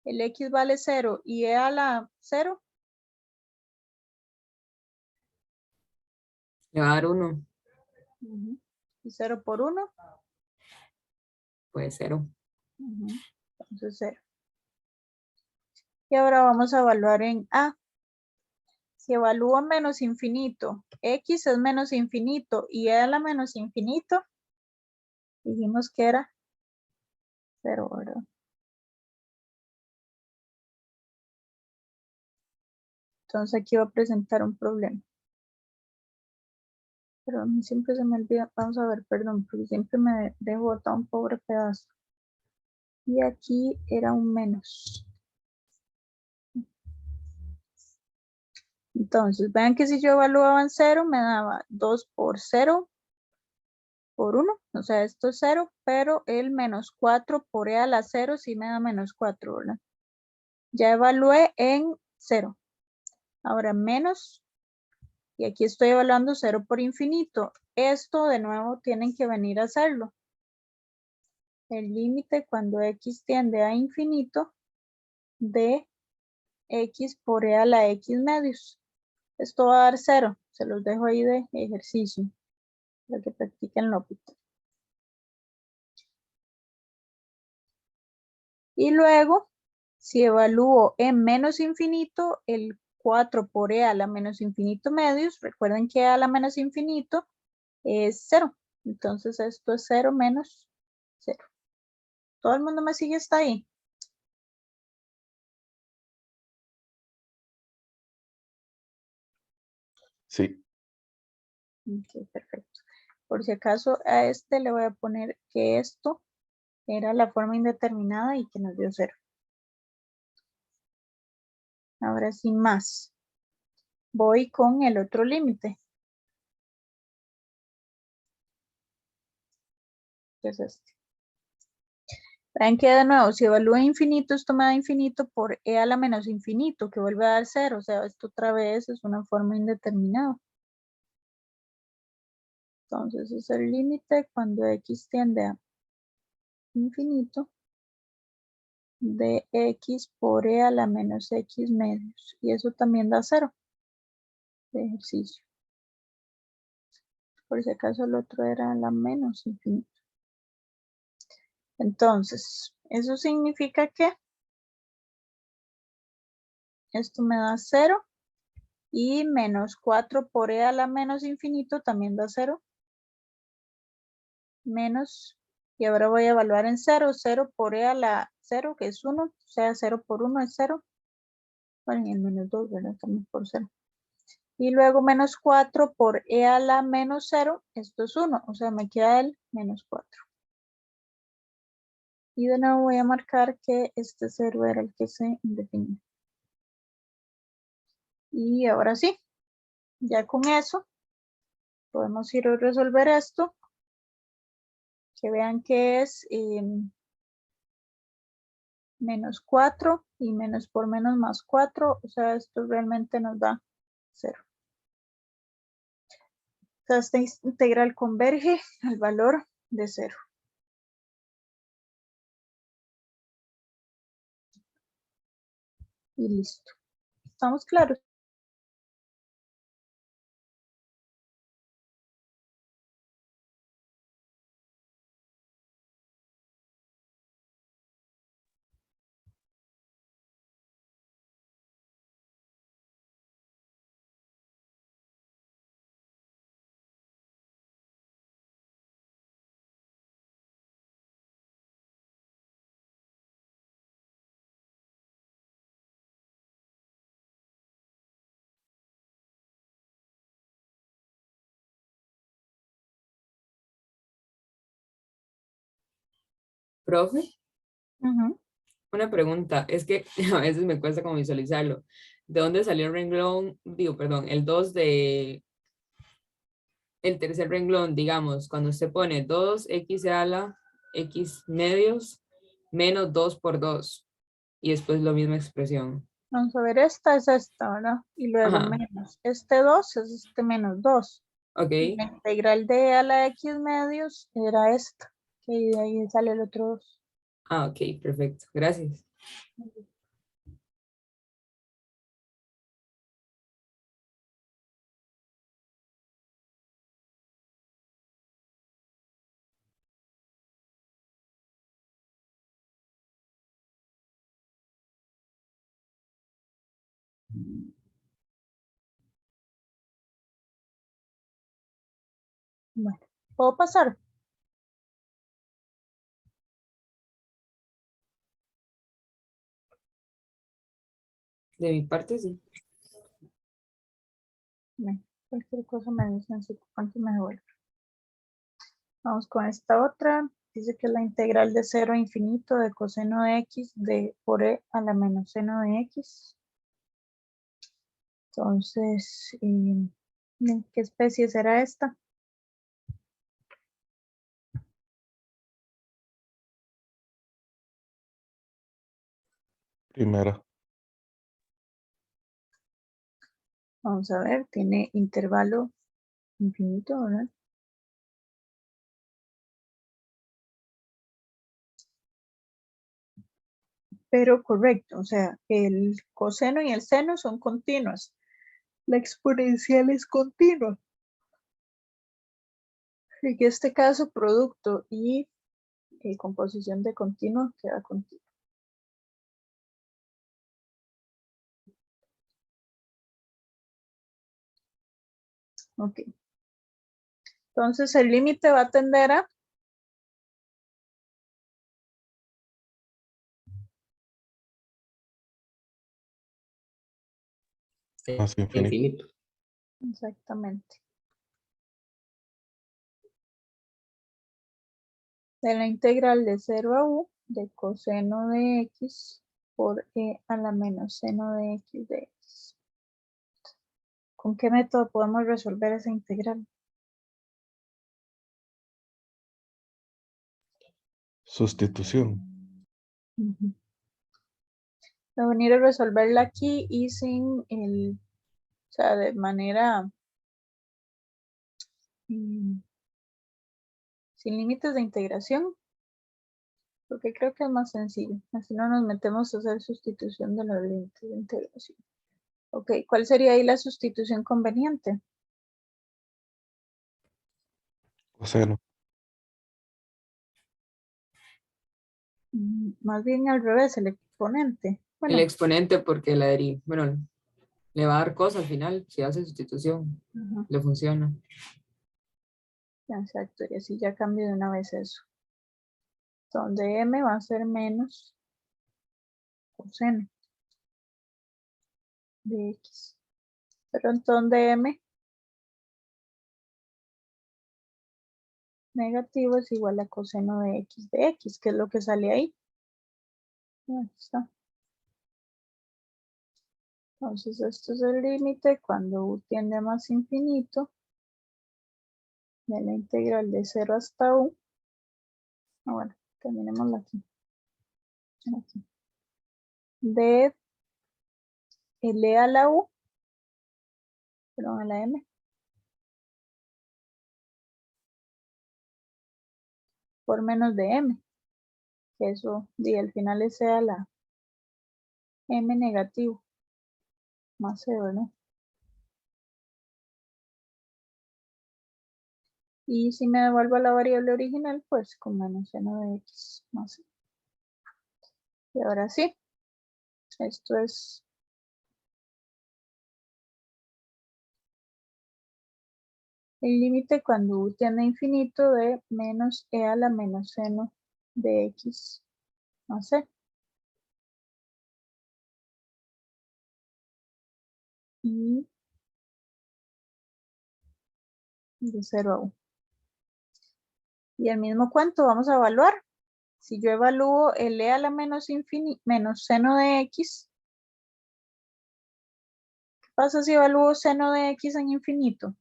El x vale 0 y e a la 0. Le va a dar 1, Y 0 por 1. pues 0. Entonces 0. Y ahora vamos a evaluar en a. Si evalúo menos infinito, x es menos infinito y e a la menos infinito, dijimos que era 0, ¿verdad? Entonces aquí va a presentar un problema. Pero a mí siempre se me olvida. Vamos a ver, perdón, porque siempre me dejo botar un pobre pedazo. Y aquí era un menos. Entonces, vean que si yo evaluaba en 0, me daba 2 por 0 por 1. O sea, esto es 0, pero el menos 4 por e a la 0 sí me da menos 4, ¿verdad? Ya evalué en 0. Ahora menos, y aquí estoy evaluando 0 por infinito. Esto de nuevo tienen que venir a hacerlo. El límite cuando x tiende a infinito de x por e a la x medios. Esto va a dar 0. Se los dejo ahí de ejercicio para que practiquen lo que. Y luego, si evalúo en menos infinito, el 4 por e a la menos infinito medios, recuerden que e a la menos infinito es 0. Entonces esto es 0 menos 0. ¿Todo el mundo me sigue hasta ahí? Sí. Ok, perfecto. Por si acaso a este le voy a poner que esto era la forma indeterminada y que nos dio 0. Ahora sí más. Voy con el otro límite. Que es este. Vean que de nuevo, si evalúo infinito, esto me da infinito por e a la menos infinito, que vuelve a dar 0. O sea, esto otra vez es una forma indeterminada. Entonces es el límite cuando x tiende a infinito de x por e a la menos x medios. Y eso también da 0 de ejercicio. Por si acaso el otro era la menos infinito. Entonces, eso significa que esto me da 0 y menos 4 por e a la menos infinito también da 0. Menos, y ahora voy a evaluar en 0, 0 por e a la 0, que es 1, o sea, 0 por 1 es 0. Bueno, y el menos 2, ¿verdad? También por 0. Y luego menos 4 por e a la menos 0, esto es 1, o sea, me queda el menos 4. Y de nuevo voy a marcar que este 0 era el que se indefinía. Y ahora sí, ya con eso, podemos ir a resolver esto. Que vean que es menos 4 y menos por menos más 4, o sea, esto realmente nos da 0. O sea, esta integral converge al valor de 0. Y listo. ¿Estamos claros? Profe, Ujú. una pregunta, es que a veces me cuesta como visualizarlo. ¿De dónde salió el renglón? Digo, perdón, el 2 de el tercer renglón, digamos, cuando usted pone 2x a la x medios menos 2 por 2 y después la misma expresión. Vamos a ver, esta es esta, ¿verdad? Y luego Ajá. menos. Este 2 es este menos 2. Ok, La integral de a la x medios era esta. Y de ahí sale el otro 2. ok, perfecto. Gracias. Bueno, ¿puedo pasar? De mi parte, sí. Bueno, cualquier cosa me dicen si cuánto me devuelve. Vamos con esta otra. Dice que la integral de 0 a infinito de coseno de x de por e a la menos seno de x. Entonces, ¿de qué especie será esta? Primera. Vamos a ver, tiene intervalo infinito, ¿verdad? Pero correcto, o sea, el coseno y el seno son continuos. La exponencial es continua. En este caso, producto y composición de continuo queda continuo. Ok. Entonces el límite va a tender a Más infinito. Infinito. exactamente. De la integral de 0 a u de coseno de x por e a la menos seno de x de x. ¿Con qué método podemos resolver esa integral? Sustitución. Ujú. Voy a venir a resolverla aquí y sin o sea, de manera sin límites de integración, porque creo que es más sencillo. Así no nos metemos a hacer sustitución de los límites de integración. Ok, ¿cuál sería ahí la sustitución conveniente? Coseno. Más bien al revés, el exponente. El Bueno, exponente porque bueno, le va a dar cosa al final si hace sustitución. ajá, Le funciona. exacto, y así ya cambio de una vez eso. Donde m va a ser menos coseno de x. Pero entonces de m negativo es igual a coseno de x, que es lo que sale ahí. Ahí está. Entonces esto es el límite cuando u tiende a más infinito de la integral de 0 hasta u. Bueno, terminémoslo aquí. Aquí. De L a la u, perdón, a la m, por menos de m, que eso, y al final es a la m negativo, más c, ¿verdad? Y si me devuelvo a la variable original, pues con menos seno de x más c. Y ahora sí, esto es el límite cuando u tiende a infinito de menos e a la menos seno de x más c. Y de 0 a 1. Y el mismo cuento vamos a evaluar. Si yo evalúo el e a la menos seno de x, ¿qué pasa si evalúo seno de x en infinito?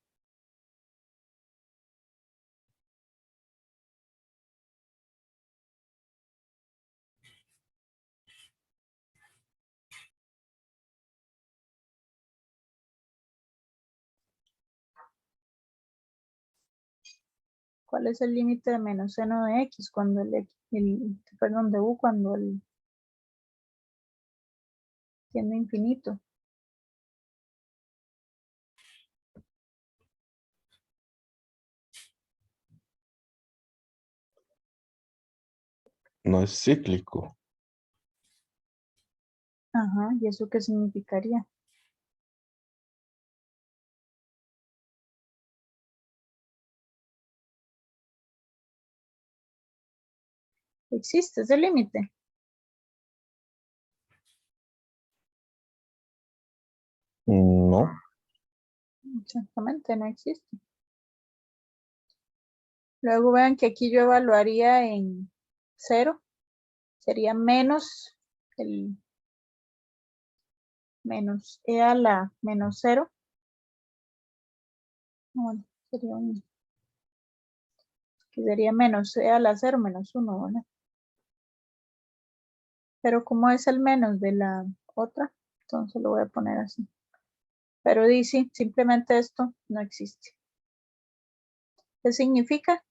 ¿Cuál es el límite de menos seno de x cuando perdón, de u cuando el tiende a infinito? No es cíclico. Ajá, ¿y eso qué significaría? ¿Existe ese límite? No. Exactamente, no existe. Luego vean que aquí yo evaluaría en 0. Sería menos el menos e a la menos 0. Bueno, sería menos e a la 0 menos 1, ¿verdad? Pero como es el menos de la otra, entonces lo voy a poner así. Pero dice, simplemente esto no existe. ¿Qué significa?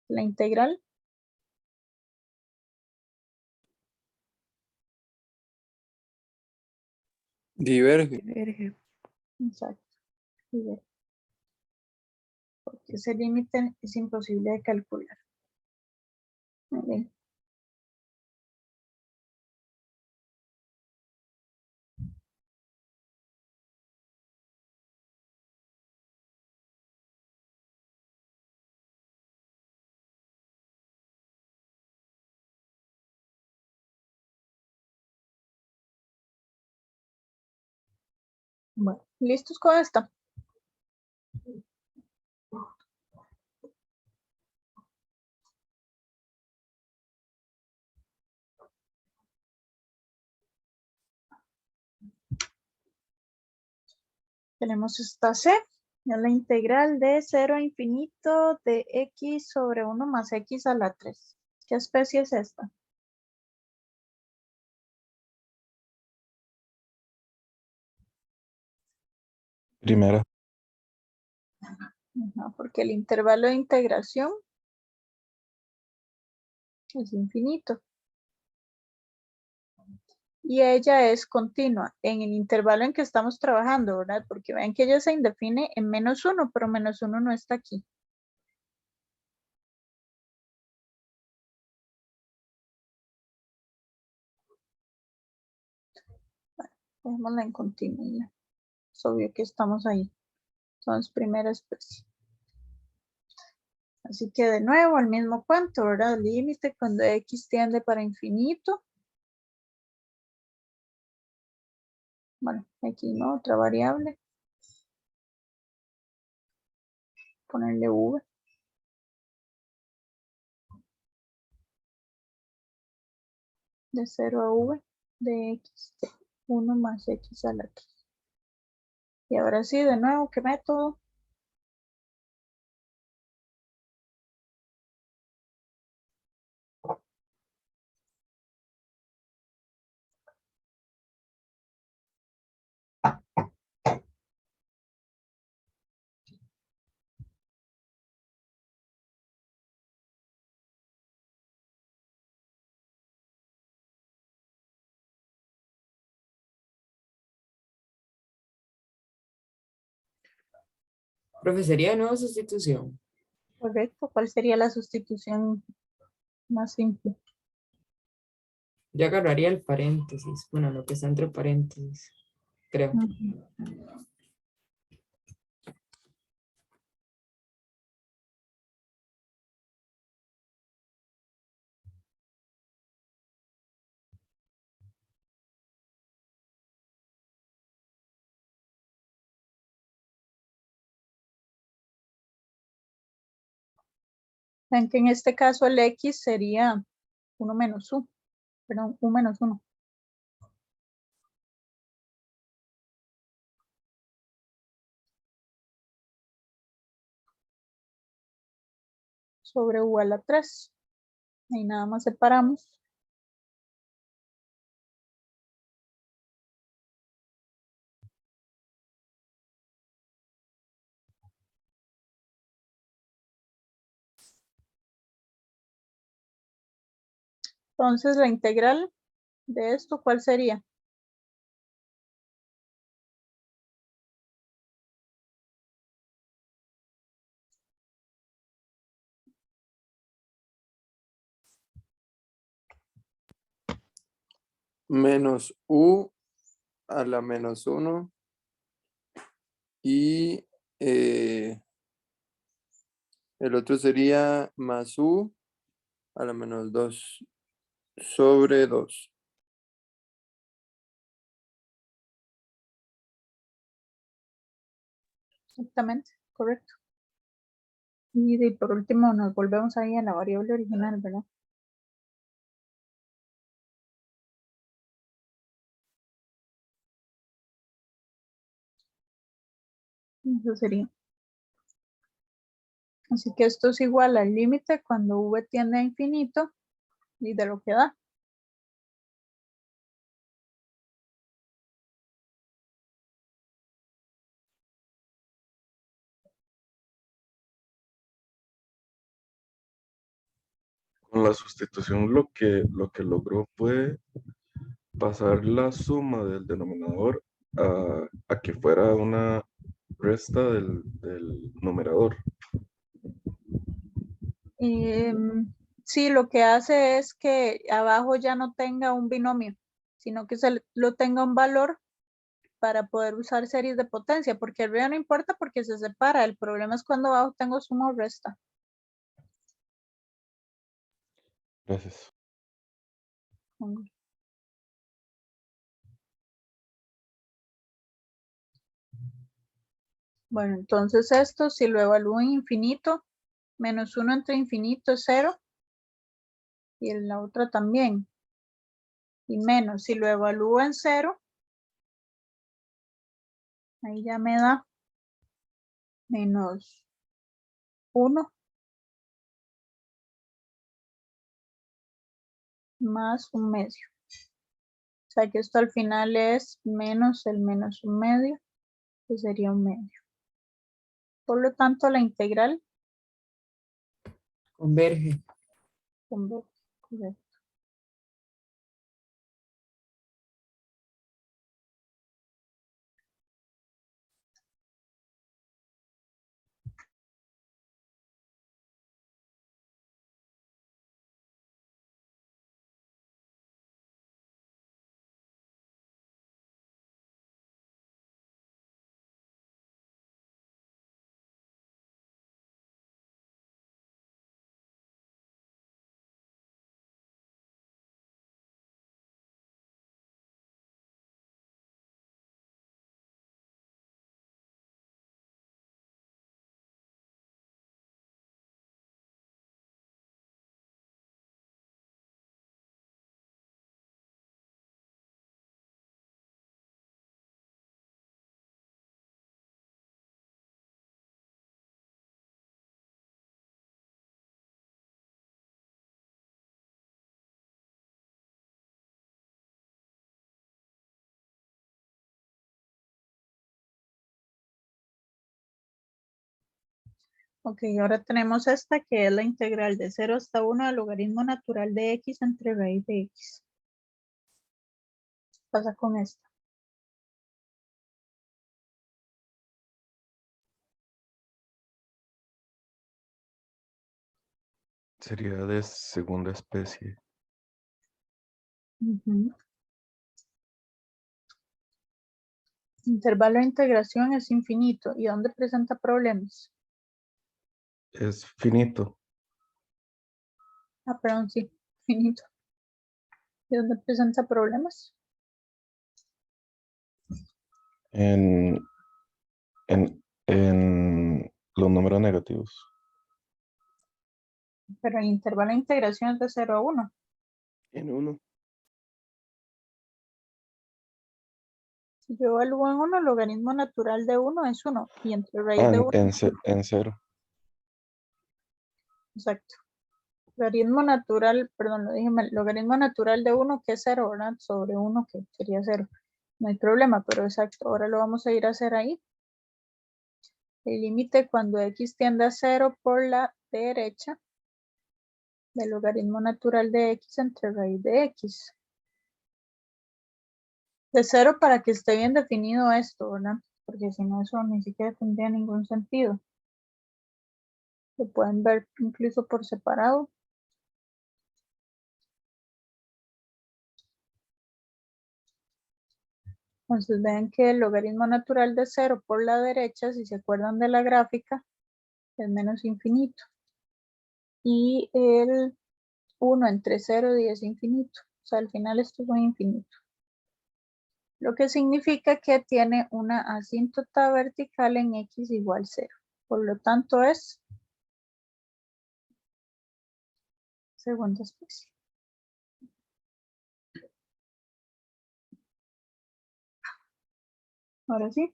La integral Diverge. Diverge. exacto. Porque ese límite es imposible de calcular. Muy bien. Bueno, ¿listos con esto? Tenemos esta C, es la integral de 0 a infinito de x sobre 1 más x a la 3. ¿Qué especie es esta? Primera. Ajá, porque el intervalo de integración es infinito. Y ella es continua en el intervalo en que estamos trabajando, ¿verdad? Porque vean que ella se define en menos 1, pero menos 1 no está aquí. Dejémosla en continuidad. Es obvio que estamos ahí. Entonces, primera especie. Así que de nuevo, el mismo cuento, ¿verdad? Límite cuando x tiende para infinito. Bueno, x no, otra variable. Ponerle v. De 0 a v de x de 1 más x a la 3. Y ahora sí, de nuevo, ¿qué método? Profe, sería de nuevo sustitución. Correcto. ¿Cuál sería la sustitución más simple? Yo agarraría el paréntesis, bueno, lo que está entre paréntesis, creo. Ujú. Ven que en este caso el x sería 1 menos u, perdón, u menos 1. Sobre u a la 3. Ahí nada más separamos. Entonces, la integral de esto, ¿cuál sería? Menos u a la menos 1 y el otro sería más u a la menos 2 sobre 2. Exactamente, correcto. Y por último nos volvemos ahí a la variable original, ¿verdad? Eso sería. Así que esto es igual al límite cuando v tiende a infinito y de lo que da. Con la sustitución lo que logró fue pasar la suma del denominador a que fuera una resta del numerador. Sí, lo que hace es que abajo ya no tenga un binomio, sino que lo tenga un valor para poder usar series de potencia, porque arriba no importa porque se separa. El problema es cuando abajo tengo suma o resta. Gracias. Bueno, entonces esto, si lo evalúo en infinito, menos 1 entre infinito es 0. Y en la otra también. Y menos, si lo evalúo en 0, ahí ya me da menos 1 más 1/2. O sea que esto al final es menos el menos 1/2, que sería 1/2. Por lo tanto, la integral Converge. converge. Correcto. Ok, ahora tenemos esta que es la integral de 0 hasta 1 del logaritmo natural de x entre raíz de x. ¿Qué pasa con esta? Sería de segunda especie. Intervalo de integración es infinito. ¿Y dónde presenta problemas? Es finito. Ah, perdón, sí, finito. ¿Y dónde presenta problemas? En los números negativos. Pero el intervalo de integración es de 0 a 1. En 1. Si yo evalúo en 1, el logaritmo natural de 1 es 1. Y entre raíz de 1 en 0. exacto. Logaritmo natural, perdón, lo dije mal. Logaritmo natural de 1 que es 0, ¿verdad? Sobre 1 que sería 0. No hay problema, pero exacto. Ahora lo vamos a ir a hacer ahí. El límite cuando x tiende a 0 por la derecha del logaritmo natural de x entre raíz de x. De 0 para que esté bien definido esto, ¿verdad? Porque si no, eso ni siquiera tendría ningún sentido. Lo pueden ver incluso por separado. Entonces ven que el logaritmo natural de 0 por la derecha, si se acuerdan de la gráfica, es menos infinito. Y el 1 entre 0 y es infinito. O sea, al final esto es un infinito. Lo que significa que tiene una asíntota vertical en x igual 0. Por lo tanto es segunda especie. Ahora sí.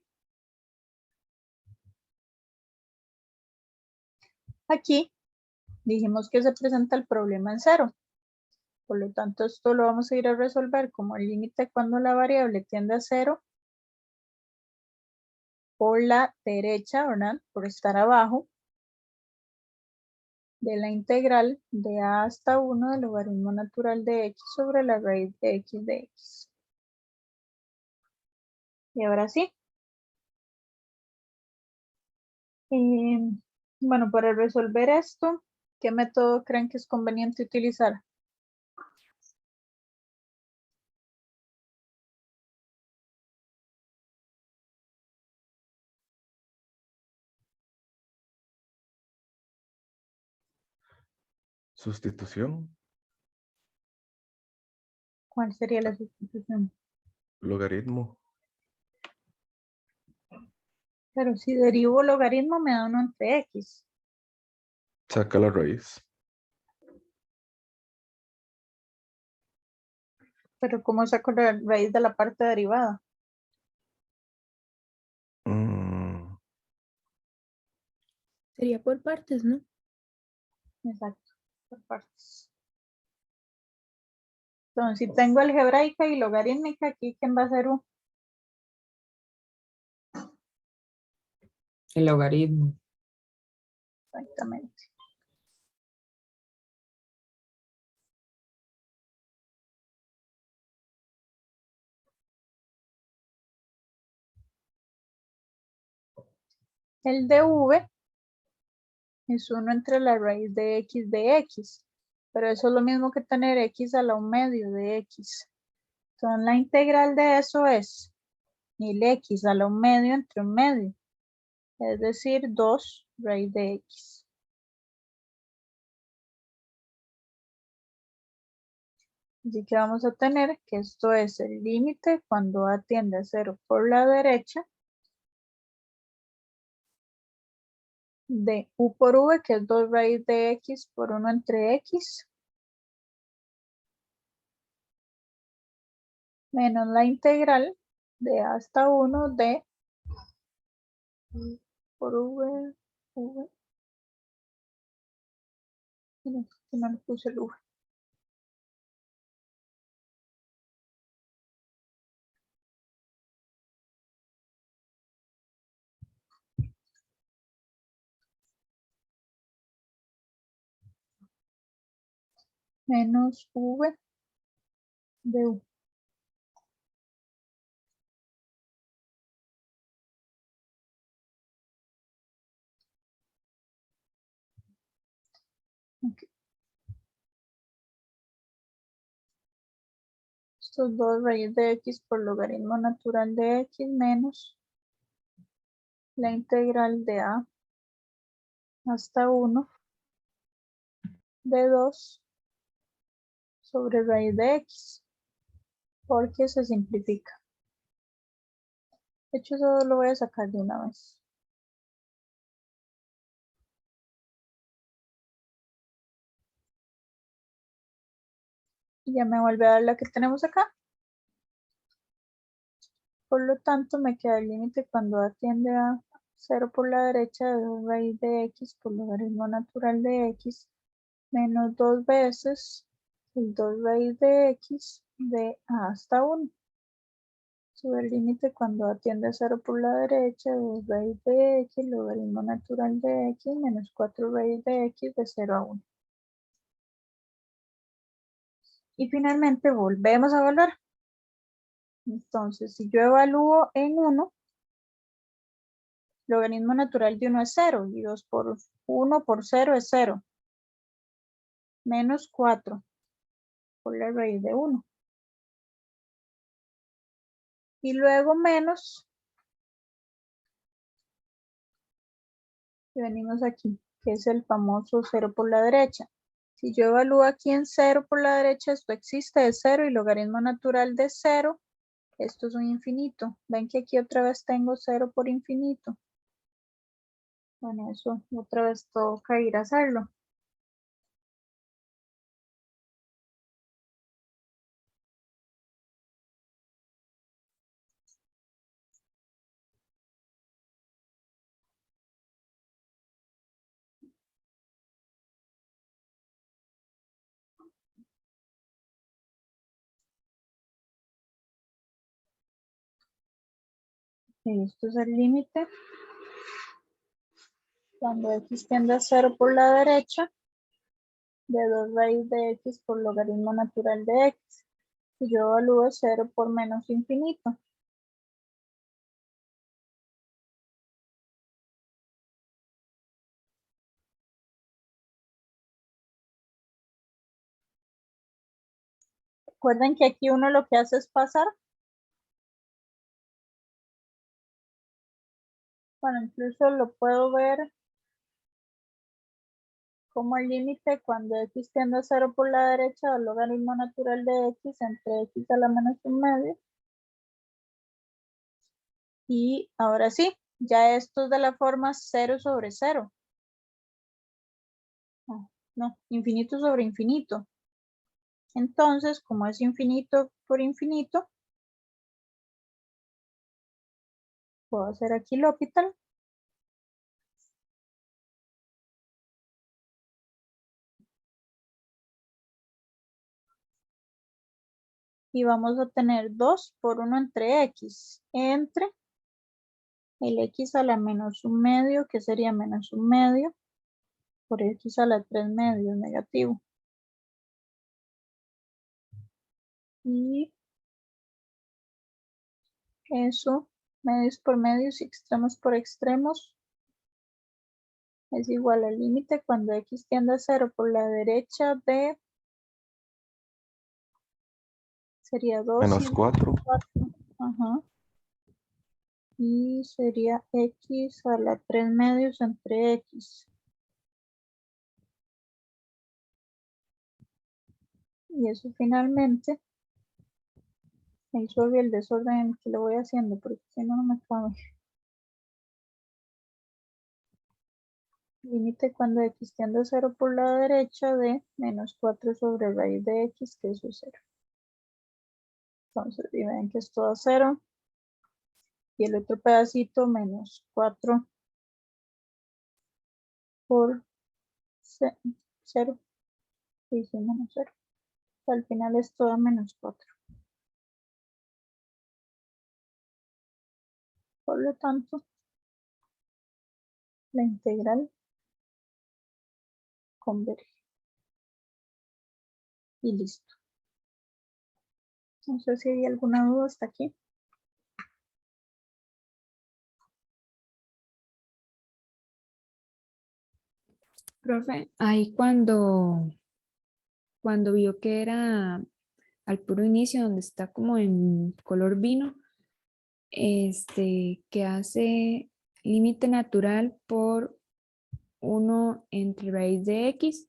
Aquí dijimos que se presenta el problema en 0. Por lo tanto, esto lo vamos a ir a resolver como el límite cuando la variable tiende a 0 por la derecha, ¿verdad? Por estar abajo de la integral de a hasta 1 del logaritmo natural de x sobre la raíz de x. Y ahora sí. Bueno, para resolver esto, ¿qué método creen que es conveniente utilizar? Sustitución, ¿Cuál sería la sustitución? logaritmo. Pero si derivo logaritmo me da 1 entre x. Saca la raíz. Pero ¿cómo saco la raíz de la parte derivada? Mm, Sería por partes, ¿no? Exacto, por partes. Entonces, si tengo algebraica y logarítmica, aquí, ¿quién va a ser 1? El logaritmo. Exactamente. El de v es 1 entre la raíz de x, pero eso es lo mismo que tener x a la 1 medio de x. Entonces la integral de eso es el x a la 1 medio entre 1 medio, es decir, 2 raíz de x. Así que vamos a tener que esto es el límite cuando a tiende a 0 por la derecha de u por v, que es 2 raíz de x por 1 entre x, menos la integral de hasta 1 de u por v, no, no le puse el v. Menos v de u. Okay. Esto es 2 raíz de x por logaritmo natural de x menos la integral de a hasta 1 de 2 sobre raíz de x, porque se simplifica. De hecho, eso lo voy a sacar de una vez. Y ya me vuelve a dar la que tenemos acá. Por lo tanto, me queda el límite cuando a tiende a 0 por la derecha de 2 raíz de x por logaritmo natural de x menos 2 veces el 2 raíz de x de a hasta 1. Sobre el límite cuando a tiende a 0 por la derecha de 2 raíz de x logaritmo natural de x menos 4 raíz de x de 0 a 1. Y finalmente volvemos a evaluar. Entonces, si yo evalúo en 1, logaritmo natural de 1 es 0 y 2 por 1 por 0 es 0. Menos 4 por la raíz de 1. Y luego menos, y venimos aquí, que es el famoso 0 por la derecha. Si yo evalúo aquí en 0 por la derecha, esto existe, es 0 y logaritmo natural de 0, esto es un infinito. Ven que aquí otra vez tengo 0 por infinito. Bueno, eso otra vez toca ir a hacerlo. Esto es el límite. Cuando x tiende a 0 por la derecha, de 2 raíz de x por logaritmo natural de x. Y yo evalúo 0 por menos infinito. Recuerden que aquí uno lo que hace es pasar. Bueno, incluso lo puedo ver como el límite cuando x tiende a 0 por la derecha del logaritmo natural de x entre x a la menos un medio. Y ahora sí, ya esto es de la forma 0 sobre 0. No, infinito sobre infinito. Entonces, como es infinito por infinito, puedo hacer aquí L'Hopital. Y vamos a tener 2 por 1 entre x, entre el x a la menos un medio, que sería menos un medio, por x a la 3 medios, negativo. Y eso, medios por medios y extremos por extremos, es igual al límite cuando x tiende a 0 por la derecha de, sería 2 Menos 4. Ajá. Y sería x a la 3 medios entre x. Y eso finalmente, ahí sobre el desorden que lo voy haciendo, porque si no, no me cabe. Límite cuando x tiende a 0 por la derecha de menos 4 sobre raíz de x, que eso es 0. Entonces, y ven que es todo 0. Y el otro pedacito menos 4 por 0. Y sí, menos 0. Al final es todo menos 4. Por lo tanto, la integral converge. Y listo. No sé si hay alguna duda hasta aquí. Profe, ahí cuando vio que era al puro inicio, donde está como en color vino, que hace límite natural por 1 entre raíz de x,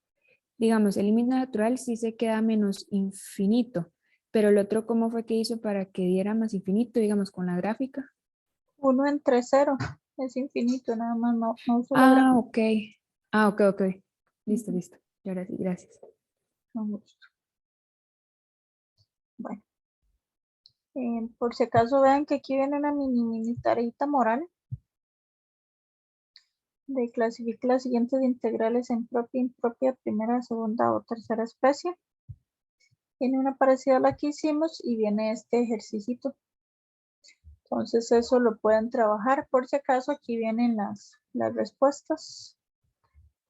digamos, el límite natural sí se queda menos infinito, pero el otro, ¿cómo fue que hizo para que diera más infinito, digamos, con la gráfica? 1 entre 0 es infinito, nada más no uso la gráfica. Ok. Ok. Listo, listo. Y ahora sí, gracias. Con gusto. Bueno, por si acaso vean que aquí viene una mini tareita moral de clasificar las siguientes integrales en propia, impropia, primera, segunda o tercera especie. Tiene una parecida a la que hicimos y viene este ejercicio. Entonces eso lo pueden trabajar. Por si acaso aquí vienen las respuestas.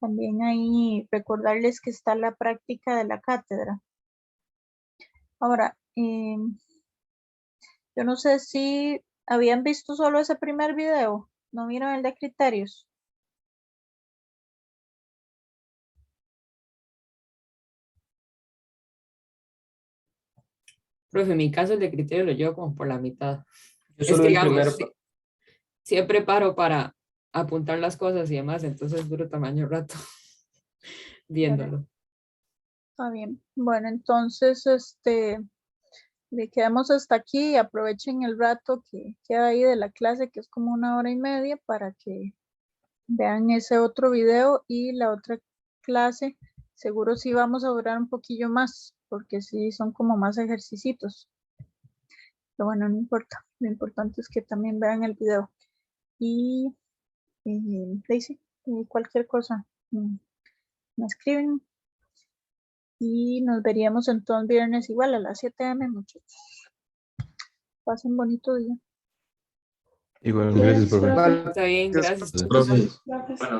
También ahí recordarles que está la práctica de la cátedra. Ahora, yo no sé si habían visto solo ese primer video, no vieron el de criterios. Profe, en mi caso el de criterio lo llevo como por la mitad. Yo Es solo que el digamos, primero. siempre paro para apuntar las cosas y demás, entonces duro tamaño rato viéndolo. Está bien. Bueno, entonces, le quedamos hasta aquí y aprovechen el rato que queda ahí de la clase, que es como 1 hora y media, para que vean ese otro video y la otra clase. Seguro sí vamos a durar un poquillo más, porque sí son como más ejercicios. Pero bueno, no importa. Lo importante es que también vean el video. Y Daisy, cualquier cosa, me escriben. Y nos veríamos entonces viernes igual a las 7 m, muchachos. Pasen un bonito día. Igualmente, Gracias, profe. profe. Está bien, gracias. Gracias. Gracias.